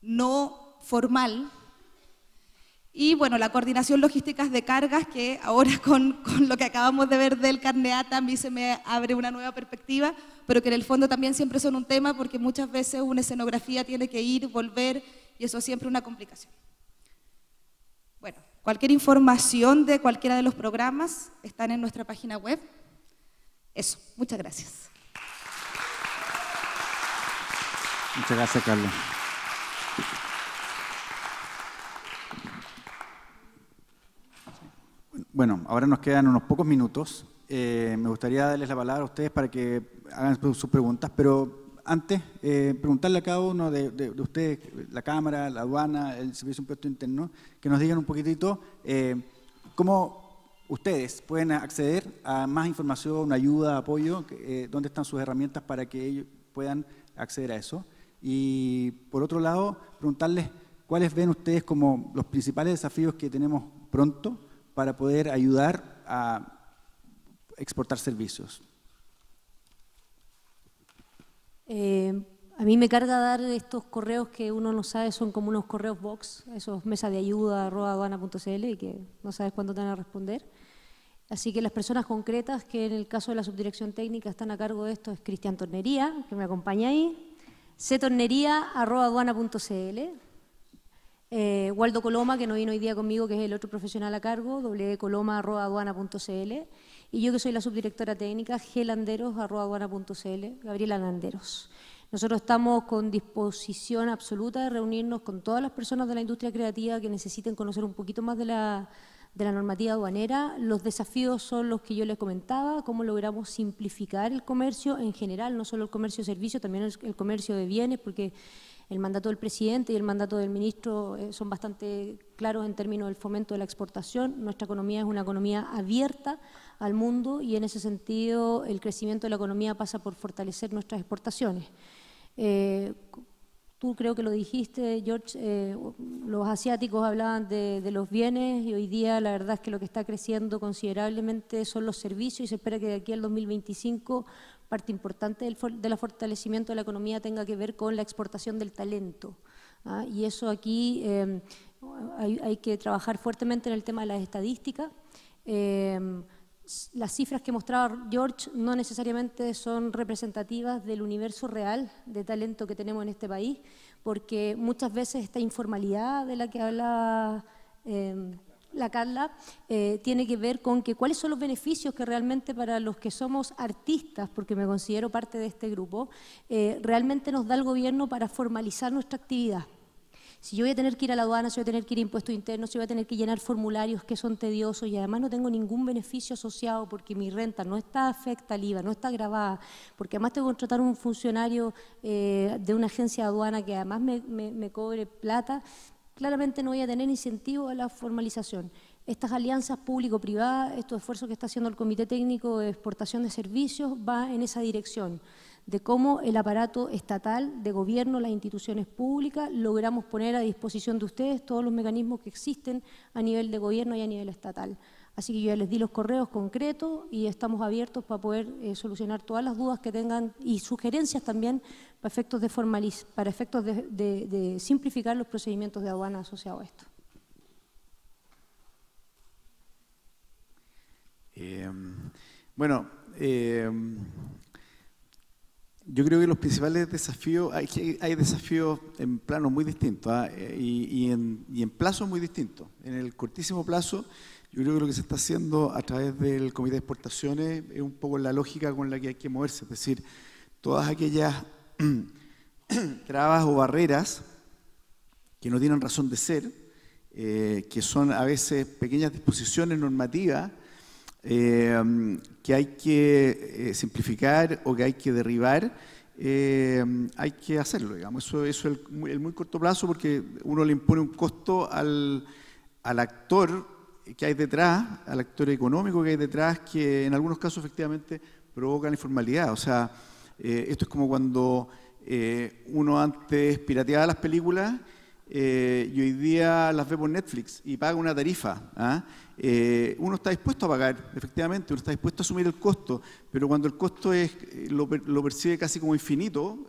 no formal. Y bueno, la coordinación logística de cargas, que ahora con lo que acabamos de ver del Carneata a mí se me abre una nueva perspectiva, pero que en el fondo también siempre son un tema porque muchas veces una escenografía tiene que ir, volver, y eso es siempre una complicación. Bueno, cualquier información de cualquiera de los programas están en nuestra página web. Eso, muchas gracias. Muchas gracias, Carlos. Bueno, ahora nos quedan unos pocos minutos. Me gustaría darles la palabra a ustedes para que hagan sus preguntas, pero antes, preguntarle a cada uno de ustedes, la Cámara, la Aduana, el Servicio de Impuesto Interno, que nos digan un poquitito cómo ustedes pueden acceder a más información, ayuda, apoyo, dónde están sus herramientas para que ellos puedan acceder a eso. Y por otro lado, preguntarles cuáles ven ustedes como los principales desafíos que tenemos pronto para poder ayudar a exportar servicios. A mí me carga dar estos correos que uno no sabe, son como unos correos box, esos mesas de ayuda @aduana.cl y que no sabes cuándo te van a responder. Así que las personas concretas que en el caso de la subdirección técnica están a cargo de esto es Cristian Tornería, que me acompaña ahí, ctornería@aduana.cl, Waldo Coloma, que no vino hoy día conmigo, que es el otro profesional a cargo, wcoloma@aduana.cl, y yo que soy la subdirectora técnica, glanderos@aduana.cl, Gabriela Landeros. Nosotros estamos con disposición absoluta de reunirnos con todas las personas de la industria creativa que necesiten conocer un poquito más de la normativa aduanera. Los desafíos son los que yo les comentaba, cómo logramos simplificar el comercio en general, no solo el comercio de servicios, también el comercio de bienes, porque el mandato del presidente y el mandato del ministro son bastante claros en términos del fomento de la exportación. Nuestra economía es una economía abierta al mundo y en ese sentido el crecimiento de la economía pasa por fortalecer nuestras exportaciones. Tú creo que lo dijiste, George, los asiáticos hablaban de los bienes y hoy día la verdad es que lo que está creciendo considerablemente son los servicios y se espera que de aquí al 2025 parte importante del fortalecimiento de la economía tenga que ver con la exportación del talento. Y eso aquí hay que trabajar fuertemente en el tema de las estadísticas. Las cifras que mostraba George no necesariamente son representativas del universo real de talento que tenemos en este país, porque muchas veces esta informalidad de la que habla la Carla tiene que ver con que cuáles son los beneficios que realmente para los que somos artistas, porque me considero parte de este grupo, realmente nos da el gobierno para formalizar nuestra actividad. Si yo voy a tener que ir a la aduana, si voy a tener que ir a impuestos internos, si voy a tener que llenar formularios que son tediosos y además no tengo ningún beneficio asociado porque mi renta no está afecta al IVA, no está grabada, porque además tengo que contratar un funcionario de una agencia de aduana que además me cobre plata, claramente no voy a tener incentivo a la formalización. Estas alianzas público-privadas, estos esfuerzos que está haciendo el Comité Técnico de Exportación de Servicios, va en esa dirección, de cómo el aparato estatal de gobierno, las instituciones públicas, logramos poner a disposición de ustedes todos los mecanismos que existen a nivel de gobierno y a nivel estatal. Así que yo ya les di los correos concretos y estamos abiertos para poder solucionar todas las dudas que tengan y sugerencias también para efectos de simplificar los procedimientos de aduana asociados a esto. Yo creo que los principales desafíos, hay desafíos en planos muy distintos y en plazos muy distintos. En el cortísimo plazo, yo creo que lo que se está haciendo a través del Comité de Exportaciones es un poco la lógica con la que hay que moverse, es decir, todas aquellas trabas o barreras que no tienen razón de ser, que son a veces pequeñas disposiciones normativas que hay que simplificar o que hay que derribar, hay que hacerlo, digamos. Eso es el muy corto plazo, porque uno le impone un costo al actor que hay detrás, al actor económico que hay detrás, que en algunos casos efectivamente provoca la informalidad. O sea, esto es como cuando uno antes pirateaba las películas y hoy día las ve por Netflix y paga una tarifa. Uno está dispuesto a pagar, efectivamente, uno está dispuesto a asumir el costo, pero cuando el costo lo percibe casi como infinito,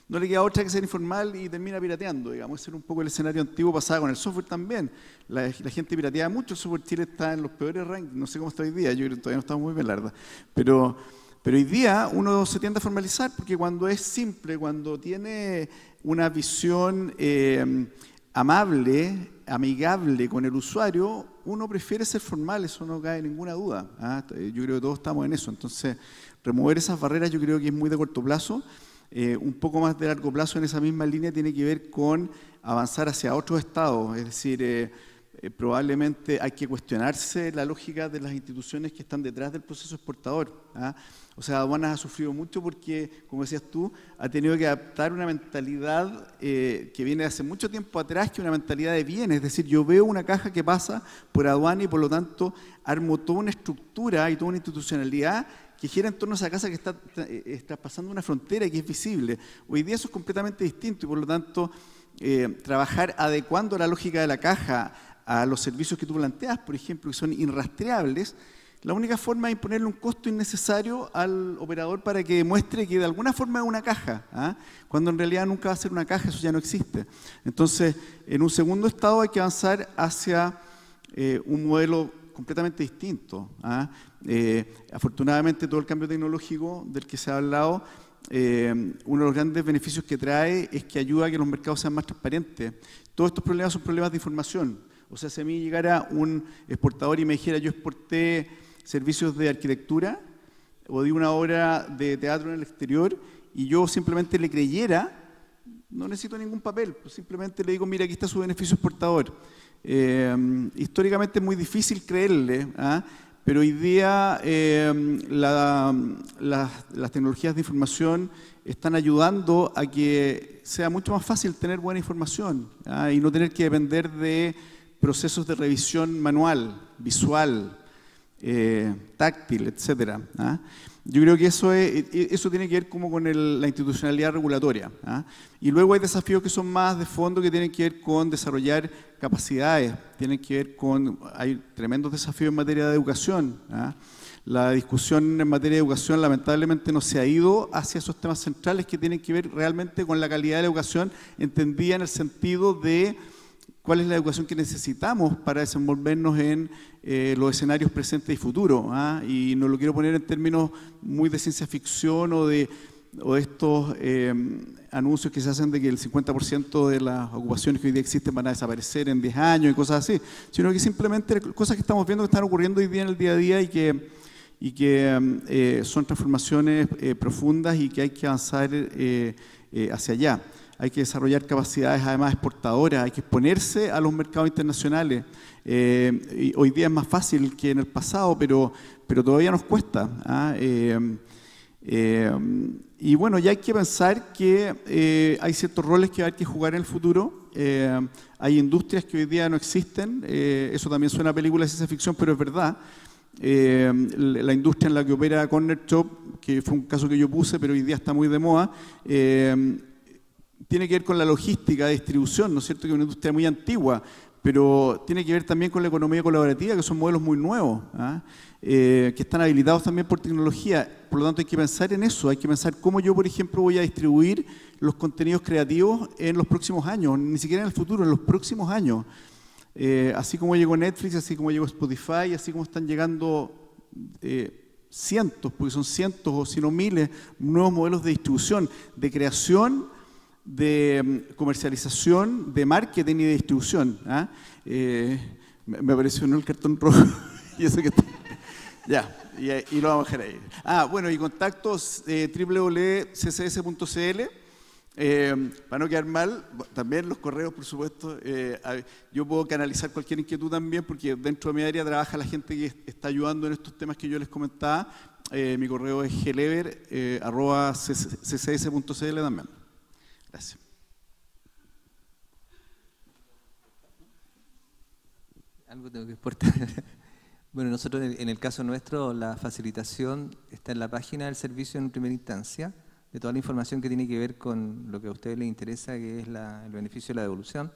no le queda otra que ser informal y termina pirateando, digamos. Ese era un poco el escenario antiguo, pasaba con el software también. La gente pirateaba mucho, el software Chile está en los peores rankings, no sé cómo está hoy día, yo creo que todavía no estamos muy bien, la verdad. Pero hoy día uno se tiende a formalizar, porque cuando es simple, cuando tiene una visión amable, amigable con el usuario, uno prefiere ser formal, eso no cabe ninguna duda. Yo creo que todos estamos en eso. Entonces, remover esas barreras yo creo que es muy de corto plazo. Un poco más de largo plazo en esa misma línea tiene que ver con avanzar hacia otros estados, es decir, probablemente hay que cuestionarse la lógica de las instituciones que están detrás del proceso exportador. O sea, aduanas ha sufrido mucho porque, como decías tú, ha tenido que adaptar una mentalidad que viene de hace mucho tiempo atrás, que es una mentalidad de bienes. Es decir, yo veo una caja que pasa por aduana y por lo tanto armo toda una estructura y toda una institucionalidad que gira en torno a esa casa que está pasando una frontera y que es visible. Hoy día eso es completamente distinto y por lo tanto trabajar adecuando la lógica de la caja a los servicios que tú planteas, por ejemplo, que son irrastreables, la única forma es imponerle un costo innecesario al operador para que demuestre que de alguna forma es una caja, cuando en realidad nunca va a ser una caja, eso ya no existe. Entonces, en un segundo estado hay que avanzar hacia un modelo completamente distinto. Afortunadamente, todo el cambio tecnológico del que se ha hablado, uno de los grandes beneficios que trae es que ayuda a que los mercados sean más transparentes. Todos estos problemas son problemas de información. O sea, si a mí llegara un exportador y me dijera yo exporté servicios de arquitectura o de una obra de teatro en el exterior y yo simplemente le creyera, no necesito ningún papel, pues simplemente le digo, mira, aquí está su beneficio exportador. Históricamente es muy difícil creerle, pero hoy día las tecnologías de información están ayudando a que sea mucho más fácil tener buena información y no tener que depender de procesos de revisión manual, visual, táctil, etc. Yo creo que eso tiene que ver como con la institucionalidad regulatoria. Y luego hay desafíos que son más de fondo, que tienen que ver con desarrollar capacidades, hay tremendos desafíos en materia de educación. La discusión en materia de educación lamentablemente no se ha ido hacia esos temas centrales que tienen que ver realmente con la calidad de la educación, entendida en el sentido de cuál es la educación que necesitamos para desenvolvernos en los escenarios presentes y futuros. Y no lo quiero poner en términos muy de ciencia ficción o de estos anuncios que se hacen de que el 50% de las ocupaciones que hoy día existen van a desaparecer en 10 años y cosas así, sino que simplemente cosas que estamos viendo que están ocurriendo hoy día en el día a día y que son transformaciones profundas y que hay que avanzar hacia allá. Hay que desarrollar capacidades además exportadoras, hay que exponerse a los mercados internacionales. Y hoy día es más fácil que en el pasado, pero todavía nos cuesta. Y bueno, ya hay que pensar que hay ciertos roles que hay que jugar en el futuro. hay industrias que hoy día no existen, eso también suena a película de ciencia ficción, pero es verdad. La industria en la que opera Corner Shop, que fue un caso que yo puse, pero hoy día está muy de moda, tiene que ver con la logística de distribución, ¿no es cierto?, que es una industria muy antigua, pero tiene que ver también con la economía colaborativa, que son modelos muy nuevos, que están habilitados también por tecnología. Por lo tanto, hay que pensar en eso, hay que pensar cómo yo, por ejemplo, voy a distribuir los contenidos creativos en los próximos años, ni siquiera en el futuro, en los próximos años. Así como llegó Netflix, así como llegó Spotify, así como están llegando cientos, porque son cientos o si no miles, nuevos modelos de distribución, de creación, de comercialización, de marketing y de distribución. Me apareció el cartón rojo y eso que está. Ya, y lo vamos a dejar ahí. Bueno, y contactos www.ccs.cl. Para no quedar mal, también los correos, por supuesto. Yo puedo canalizar cualquier inquietud también, porque dentro de mi área trabaja la gente que está ayudando en estos temas que yo les comentaba. Mi correo es glever@ccs.cl también. Gracias. Algo tengo que exportar. Bueno, nosotros en el caso nuestro, la facilitación está en la página del servicio en primera instancia, de toda la información que tiene que ver con lo que a ustedes les interesa, que es el beneficio de la devolución.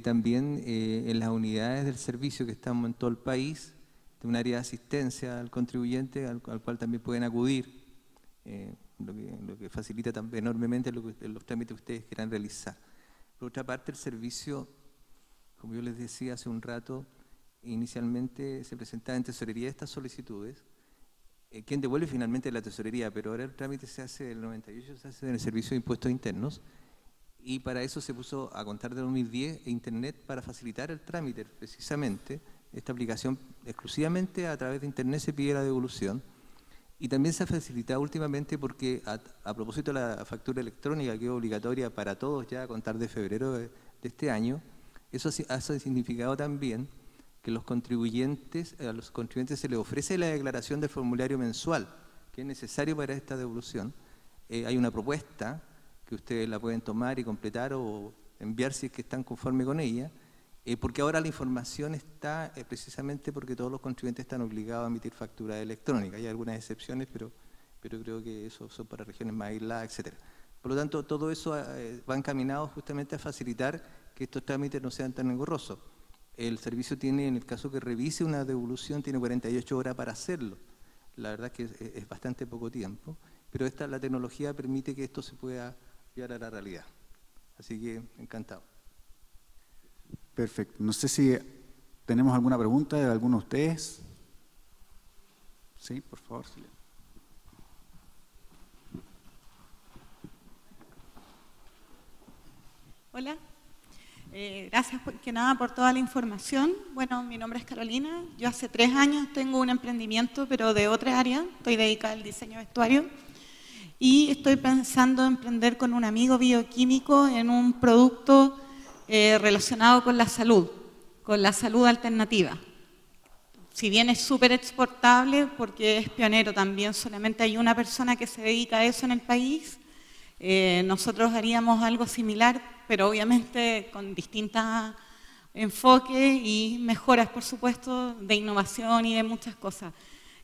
También en las unidades del servicio que estamos en todo el país, de un área de asistencia al contribuyente, al cual también pueden acudir, lo que facilita también enormemente los trámites que ustedes quieran realizar. Por otra parte, el servicio, como yo les decía hace un rato, inicialmente se presentaba en tesorería estas solicitudes, quien devuelve finalmente la tesorería, pero ahora el trámite se hace, el 98 se hace en el Servicio de Impuestos Internos, y para eso se puso a contar de 2010 Internet para facilitar el trámite. Precisamente esta aplicación exclusivamente a través de Internet se pide la devolución, y también se ha facilitado últimamente porque a propósito de la factura electrónica, que es obligatoria para todos ya a contar de febrero de este año, eso ha significado también que a los contribuyentes se les ofrece la declaración del formulario mensual, que es necesario para esta devolución. Hay una propuesta que ustedes la pueden tomar y completar o enviar si es que están conformes con ella, porque ahora la información está precisamente porque todos los contribuyentes están obligados a emitir factura electrónica. Hay algunas excepciones, pero creo que eso son para regiones más aisladas, etc. Por lo tanto, todo eso va encaminado justamente a facilitar que estos trámites no sean tan engorrosos. El servicio tiene, en el caso que revise una devolución, tiene 48 horas para hacerlo. La verdad es que es bastante poco tiempo, pero la tecnología permite que esto se pueda llevar a la realidad. Así que, encantado. Perfecto. No sé si tenemos alguna pregunta de alguno de ustedes. Sí, por favor. Hola. Gracias que nada por toda la información. Bueno, mi nombre es Carolina. Yo hace 3 años tengo un emprendimiento, pero de otra área. Estoy dedicada al diseño de vestuario. Y estoy pensando en emprender con un amigo bioquímico en un producto relacionado con la salud alternativa. Si bien es súper exportable, porque es pionero también, solamente hay una persona que se dedica a eso en el país. Nosotros haríamos algo similar, pero obviamente con distintos enfoques y mejoras, por supuesto, de innovación y de muchas cosas.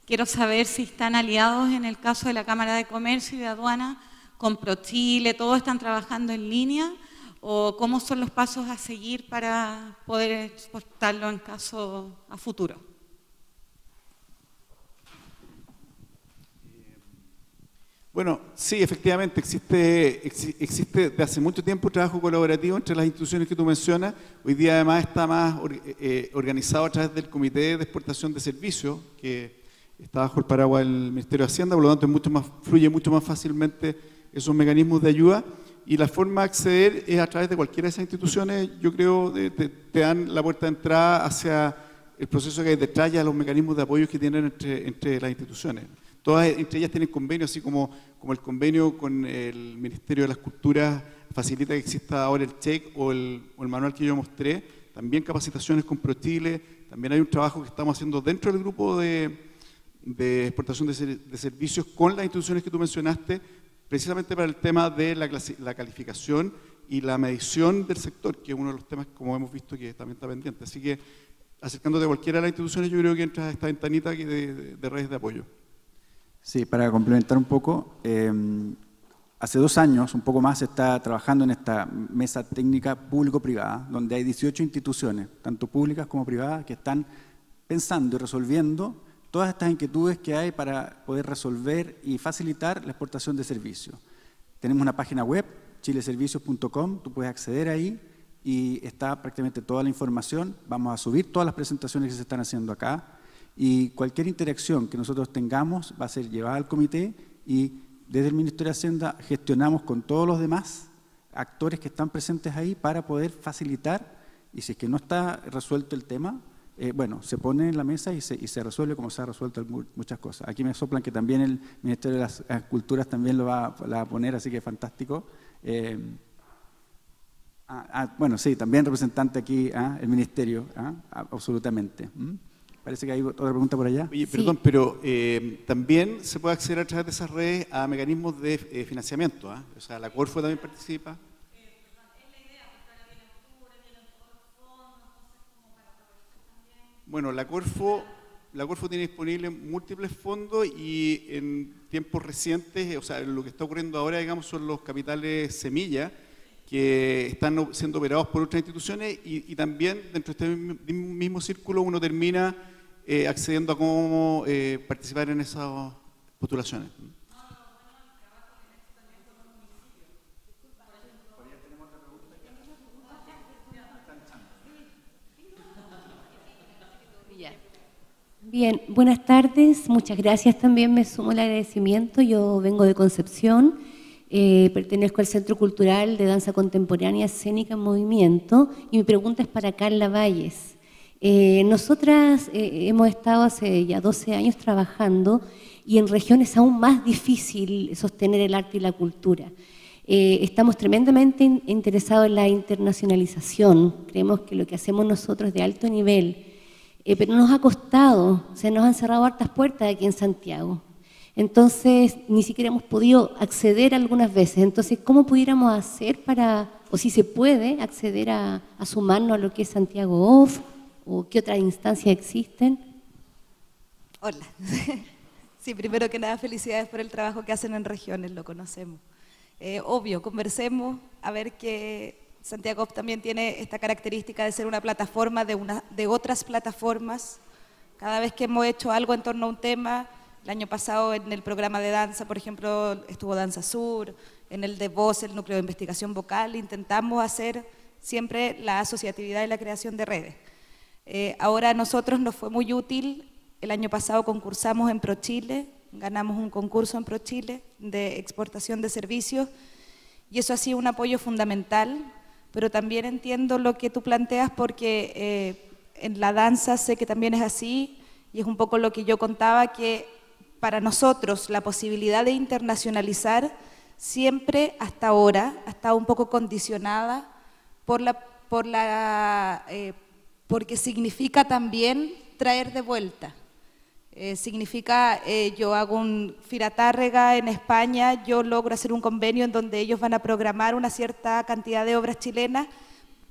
Quiero saber si están aliados en el caso de la Cámara de Comercio y de Aduana con ProChile, todos están trabajando en línea, o cómo son los pasos a seguir para poder exportarlo en caso a futuro. Bueno, sí, efectivamente, existe desde hace mucho tiempo trabajo colaborativo entre las instituciones que tú mencionas. Hoy día además está más organizado a través del Comité de Exportación de Servicios, que está bajo el paraguas del Ministerio de Hacienda, por lo tanto fluye mucho más fácilmente esos mecanismos de ayuda. Y la forma de acceder es a través de cualquiera de esas instituciones, yo creo, te dan la puerta de entrada hacia el proceso que hay detrás y a los mecanismos de apoyo que tienen entre las instituciones. Todas entre ellas tienen convenios, así como el convenio con el Ministerio de las Culturas facilita que exista ahora el check o el manual que yo mostré. También capacitaciones con ProChile. También hay un trabajo que estamos haciendo dentro del grupo de exportación de servicios con las instituciones que tú mencionaste, precisamente para el tema de la calificación y la medición del sector, que es uno de los temas, como hemos visto, que también está pendiente. Así que, acercándote a cualquiera de las instituciones, yo creo que entras a esta ventanita aquí de redes de apoyo. Sí, para complementar un poco, hace 2 años, un poco más, se está trabajando en esta mesa técnica público-privada, donde hay 18 instituciones, tanto públicas como privadas, que están pensando y resolviendo todas estas inquietudes que hay para poder resolver y facilitar la exportación de servicios. Tenemos una página web, chileservicios.com, tú puedes acceder ahí y está prácticamente toda la información. Vamos a subir todas las presentaciones que se están haciendo acá y cualquier interacción que nosotros tengamos va a ser llevada al comité y desde el Ministerio de Hacienda gestionamos con todos los demás actores que están presentes ahí para poder facilitar, y si es que no está resuelto el tema, bueno, se pone en la mesa y se resuelve como se ha resuelto muchas cosas. Aquí me soplan que también el Ministerio de las Culturas también la va a poner, así que fantástico. Bueno, sí, también representante aquí, el Ministerio, absolutamente. Parece que hay otra pregunta por allá. Oye, perdón, pero también se puede acceder a través de esas redes a mecanismos de financiamiento, O sea, la Corfo también participa. Bueno, la Corfo tiene disponibles múltiples fondos y en tiempos recientes, o sea, lo que está ocurriendo ahora, digamos, son los capitales semilla que están siendo operados por otras instituciones y también dentro de este mismo círculo uno termina accediendo a cómo participar en esas postulaciones. Bien, buenas tardes, muchas gracias también, me sumo al agradecimiento. Yo vengo de Concepción, pertenezco al Centro Cultural de Danza Contemporánea Escénica en Movimiento y mi pregunta es para Carla Valles. Nosotras hemos estado hace ya 12 años trabajando y en regiones aún más difícil sostener el arte y la cultura. Estamos tremendamente interesados en la internacionalización, creemos que lo que hacemos nosotros es de alto nivel. Pero nos ha costado, se nos han cerrado hartas puertas aquí en Santiago. Entonces, ni siquiera hemos podido acceder algunas veces. Entonces, ¿cómo pudiéramos hacer para, o si se puede, acceder a sumarnos a lo que es Santiago Off, o qué otras instancias existen? Hola. Sí, primero que nada, felicidades por el trabajo que hacen en regiones, lo conocemos. Obvio, conversemos, a ver qué... Santiago también tiene esta característica de ser una plataforma de otras plataformas. Cada vez que hemos hecho algo en torno a un tema, el año pasado en el programa de danza, por ejemplo, estuvo Danza Sur, en el de voz, el núcleo de investigación vocal, intentamos hacer siempre la asociatividad y la creación de redes. Ahora a nosotros nos fue muy útil, el año pasado concursamos en ProChile, ganamos un concurso en ProChile de exportación de servicios y eso ha sido un apoyo fundamental. Pero también entiendo lo que tú planteas porque en la danza sé que también es así y es un poco lo que yo contaba, que para nosotros la posibilidad de internacionalizar siempre hasta ahora ha estado un poco condicionada porque significa también traer de vuelta. Significa, yo hago un Firatárrega en España, yo logro hacer un convenio en donde ellos van a programar una cierta cantidad de obras chilenas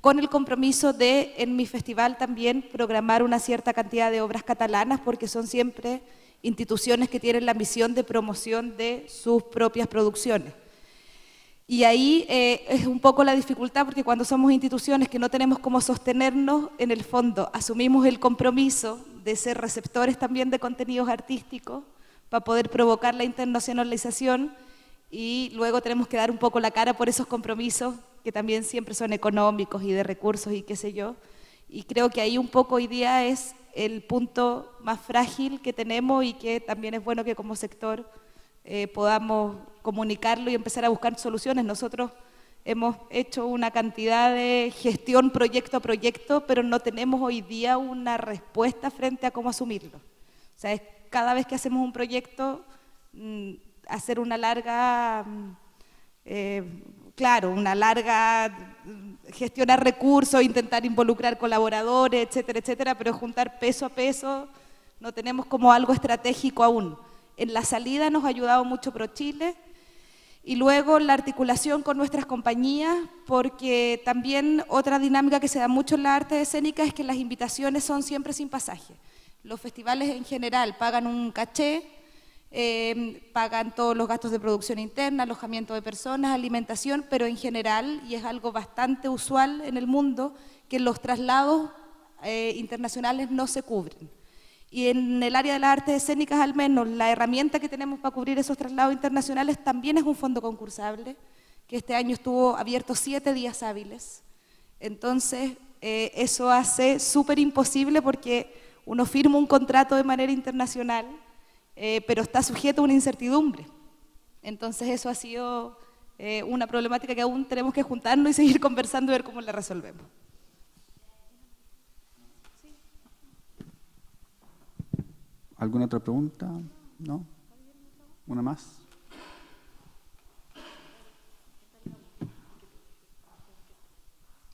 con el compromiso de, en mi festival también, programar una cierta cantidad de obras catalanas porque son siempre instituciones que tienen la misión de promoción de sus propias producciones. Y ahí es un poco la dificultad porque cuando somos instituciones que no tenemos cómo sostenernos, en el fondo asumimos el compromiso de ser receptores también de contenidos artísticos para poder provocar la internacionalización y luego tenemos que dar un poco la cara por esos compromisos que también siempre son económicos y de recursos y qué sé yo. Y creo que ahí un poco hoy día es el punto más frágil que tenemos y que también es bueno que como sector podamos comunicarlo y empezar a buscar soluciones. Nosotros hemos hecho una cantidad de gestión proyecto a proyecto, pero no tenemos hoy día una respuesta frente a cómo asumirlo. O sea, es cada vez que hacemos un proyecto, hacer una larga, gestionar recursos, intentar involucrar colaboradores, etcétera, etcétera, pero juntar peso a peso, no tenemos como algo estratégico aún. En la salida nos ha ayudado mucho ProChile Y luego la articulación con nuestras compañías, porque también otra dinámica que se da mucho en la arte escénica es que las invitaciones son siempre sin pasaje. Los festivales en general pagan un caché, pagan todos los gastos de producción interna, alojamiento de personas, alimentación, pero en general, y es algo bastante usual en el mundo, que los traslados internacionales no se cubren. Y en el área de las artes escénicas, al menos, la herramienta que tenemos para cubrir esos traslados internacionales también es un fondo concursable, que este año estuvo abierto 7 días hábiles. Entonces, eso hace súper imposible porque uno firma un contrato de manera internacional, pero está sujeto a una incertidumbre. Entonces, eso ha sido una problemática que aún tenemos que juntarnos y seguir conversando y ver cómo la resolvemos. ¿Alguna otra pregunta? ¿No? ¿Una más?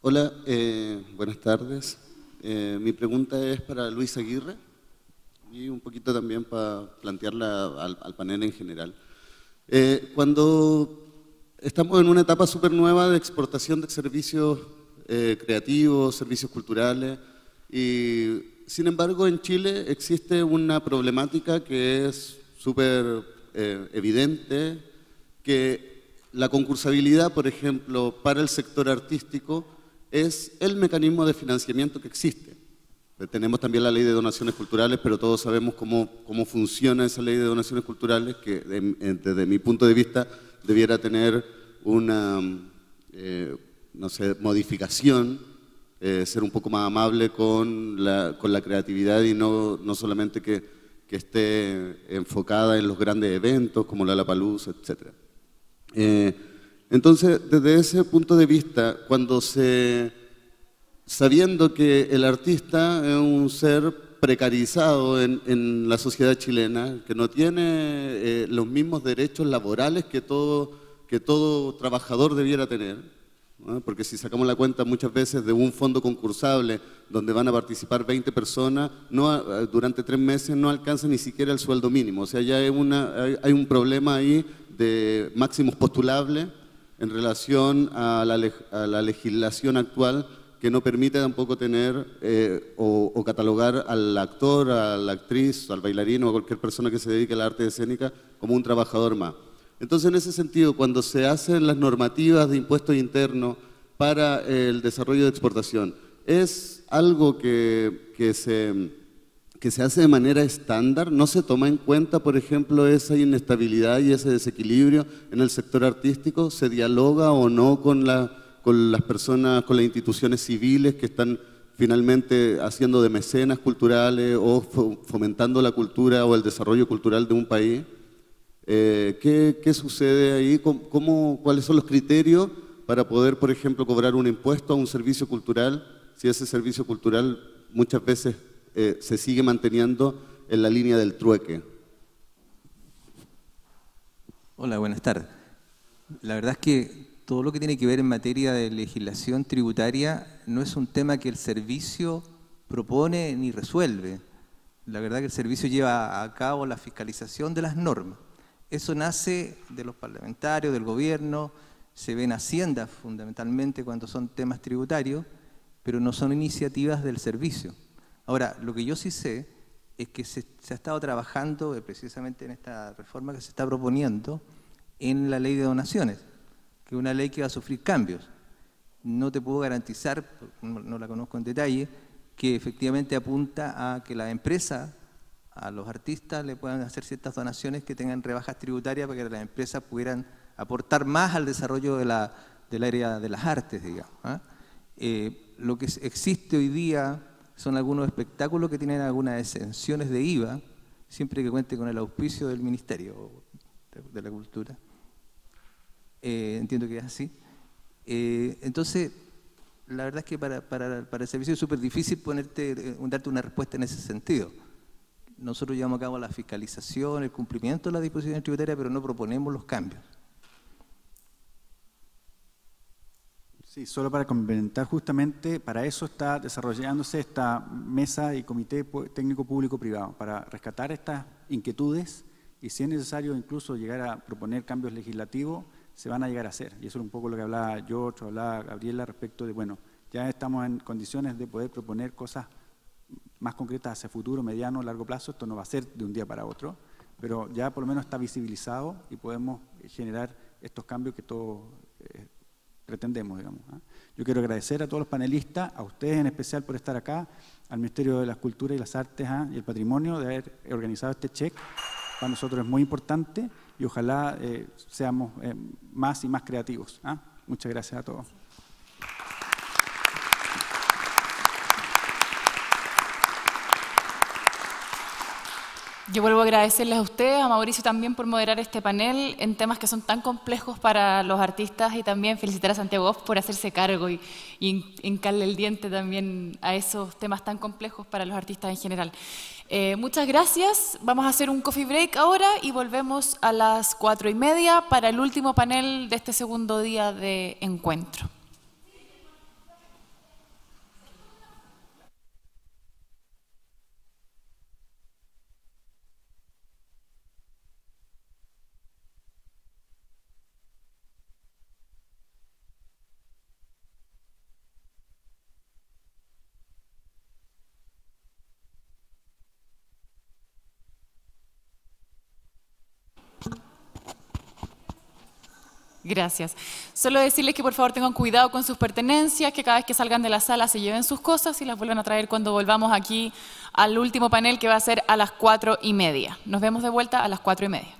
Hola, buenas tardes. Mi pregunta es para Luis Aguirre y un poquito también para plantearla al panel en general. Cuando estamos en una etapa súper nueva de exportación de servicios creativos, servicios culturales, y sin embargo en Chile existe una problemática que es súper evidente, que la concursabilidad, por ejemplo, para el sector artístico es el mecanismo de financiamiento que existe. Tenemos también la ley de donaciones culturales, pero todos sabemos cómo funciona esa ley de donaciones culturales, que desde mi punto de vista debiera tener una, no sé, modificación, ser un poco más amable con la creatividad y no solamente que esté enfocada en los grandes eventos como la Lollapalooza, etc. Entonces, desde ese punto de vista, sabiendo que el artista es un ser precarizado en la sociedad chilena, que no tiene los mismos derechos laborales que todo trabajador debiera tener, ¿no? Porque si sacamos la cuenta muchas veces de un fondo concursable donde van a participar 20 personas, durante 3 meses no alcanza ni siquiera el sueldo mínimo. O sea, ya hay un problema ahí de máximos postulables en relación a la legislación actual, que no permite tampoco tener o catalogar al actor, a la actriz, al bailarín o a cualquier persona que se dedique a la arte escénica como un trabajador más. Entonces, en ese sentido, cuando se hacen las normativas de impuestos internos para el desarrollo de exportación, ¿es algo que se hace de manera estándar? ¿No se toma en cuenta, por ejemplo, esa inestabilidad y ese desequilibrio en el sector artístico? ¿Se dialoga o no con las personas, con las instituciones civiles que están finalmente haciendo de mecenas culturales o fomentando la cultura o el desarrollo cultural de un país? ¿Qué sucede ahí? ¿Cuáles son los criterios para poder, por ejemplo, cobrar un impuesto a un servicio cultural si ese servicio cultural muchas veces se sigue manteniendo en la línea del trueque? Hola, buenas tardes. La verdad es que todo lo que tiene que ver en materia de legislación tributaria no es un tema que el servicio propone ni resuelve. La verdad que el servicio lleva a cabo la fiscalización de las normas. Eso nace de los parlamentarios, del gobierno, se ve en Hacienda fundamentalmente cuando son temas tributarios, pero no son iniciativas del servicio. Ahora, lo que yo sí sé es que se ha estado trabajando precisamente en esta reforma que se está proponiendo en la ley de donaciones, que es una ley que va a sufrir cambios. No te puedo garantizar, no la conozco en detalle, que efectivamente apunta a que la empresa, a los artistas le puedan hacer ciertas donaciones que tengan rebajas tributarias para que las empresas pudieran aportar más al desarrollo del área de las artes, digamos. Lo que existe hoy día son algunos espectáculos que tienen algunas exenciones de IVA, siempre que cuente con el auspicio del Ministerio de la Cultura. Entiendo que es así. Entonces, la verdad es que para el servicio es súper difícil darte una respuesta en ese sentido. Nosotros llevamos a cabo la fiscalización, el cumplimiento de las disposiciones tributarias, pero no proponemos los cambios. Sí, solo para complementar, justamente para eso está desarrollándose esta mesa y comité técnico público-privado, para rescatar estas inquietudes y, si es necesario, incluso llegar a proponer cambios legislativos se van a llegar a hacer. Y eso es un poco lo que hablaba yo, hablaba Gabriela respecto de, bueno, ya estamos en condiciones de poder proponer cosas más concretas hacia futuro, mediano, largo plazo. Esto no va a ser de un día para otro, pero ya por lo menos está visibilizado y podemos generar estos cambios que todos pretendemos, digamos. Yo quiero agradecer a todos los panelistas, a ustedes en especial por estar acá, al Ministerio de las Culturas y las Artes y el Patrimonio de haber organizado este check. Para nosotros es muy importante y ojalá seamos más y más creativos. Muchas gracias a todos. Yo vuelvo a agradecerles a ustedes, a Mauricio también por moderar este panel en temas que son tan complejos para los artistas y también felicitar a Santiago Off por hacerse cargo y hincarle el diente también a esos temas tan complejos para los artistas en general. Muchas gracias. Vamos a hacer un coffee break ahora y volvemos a las 4:30 para el último panel de este segundo día de encuentro. Gracias. Solo decirles que por favor tengan cuidado con sus pertenencias, que cada vez que salgan de la sala se lleven sus cosas y las vuelvan a traer cuando volvamos aquí al último panel que va a ser a las 4:30. Nos vemos de vuelta a las 4:30.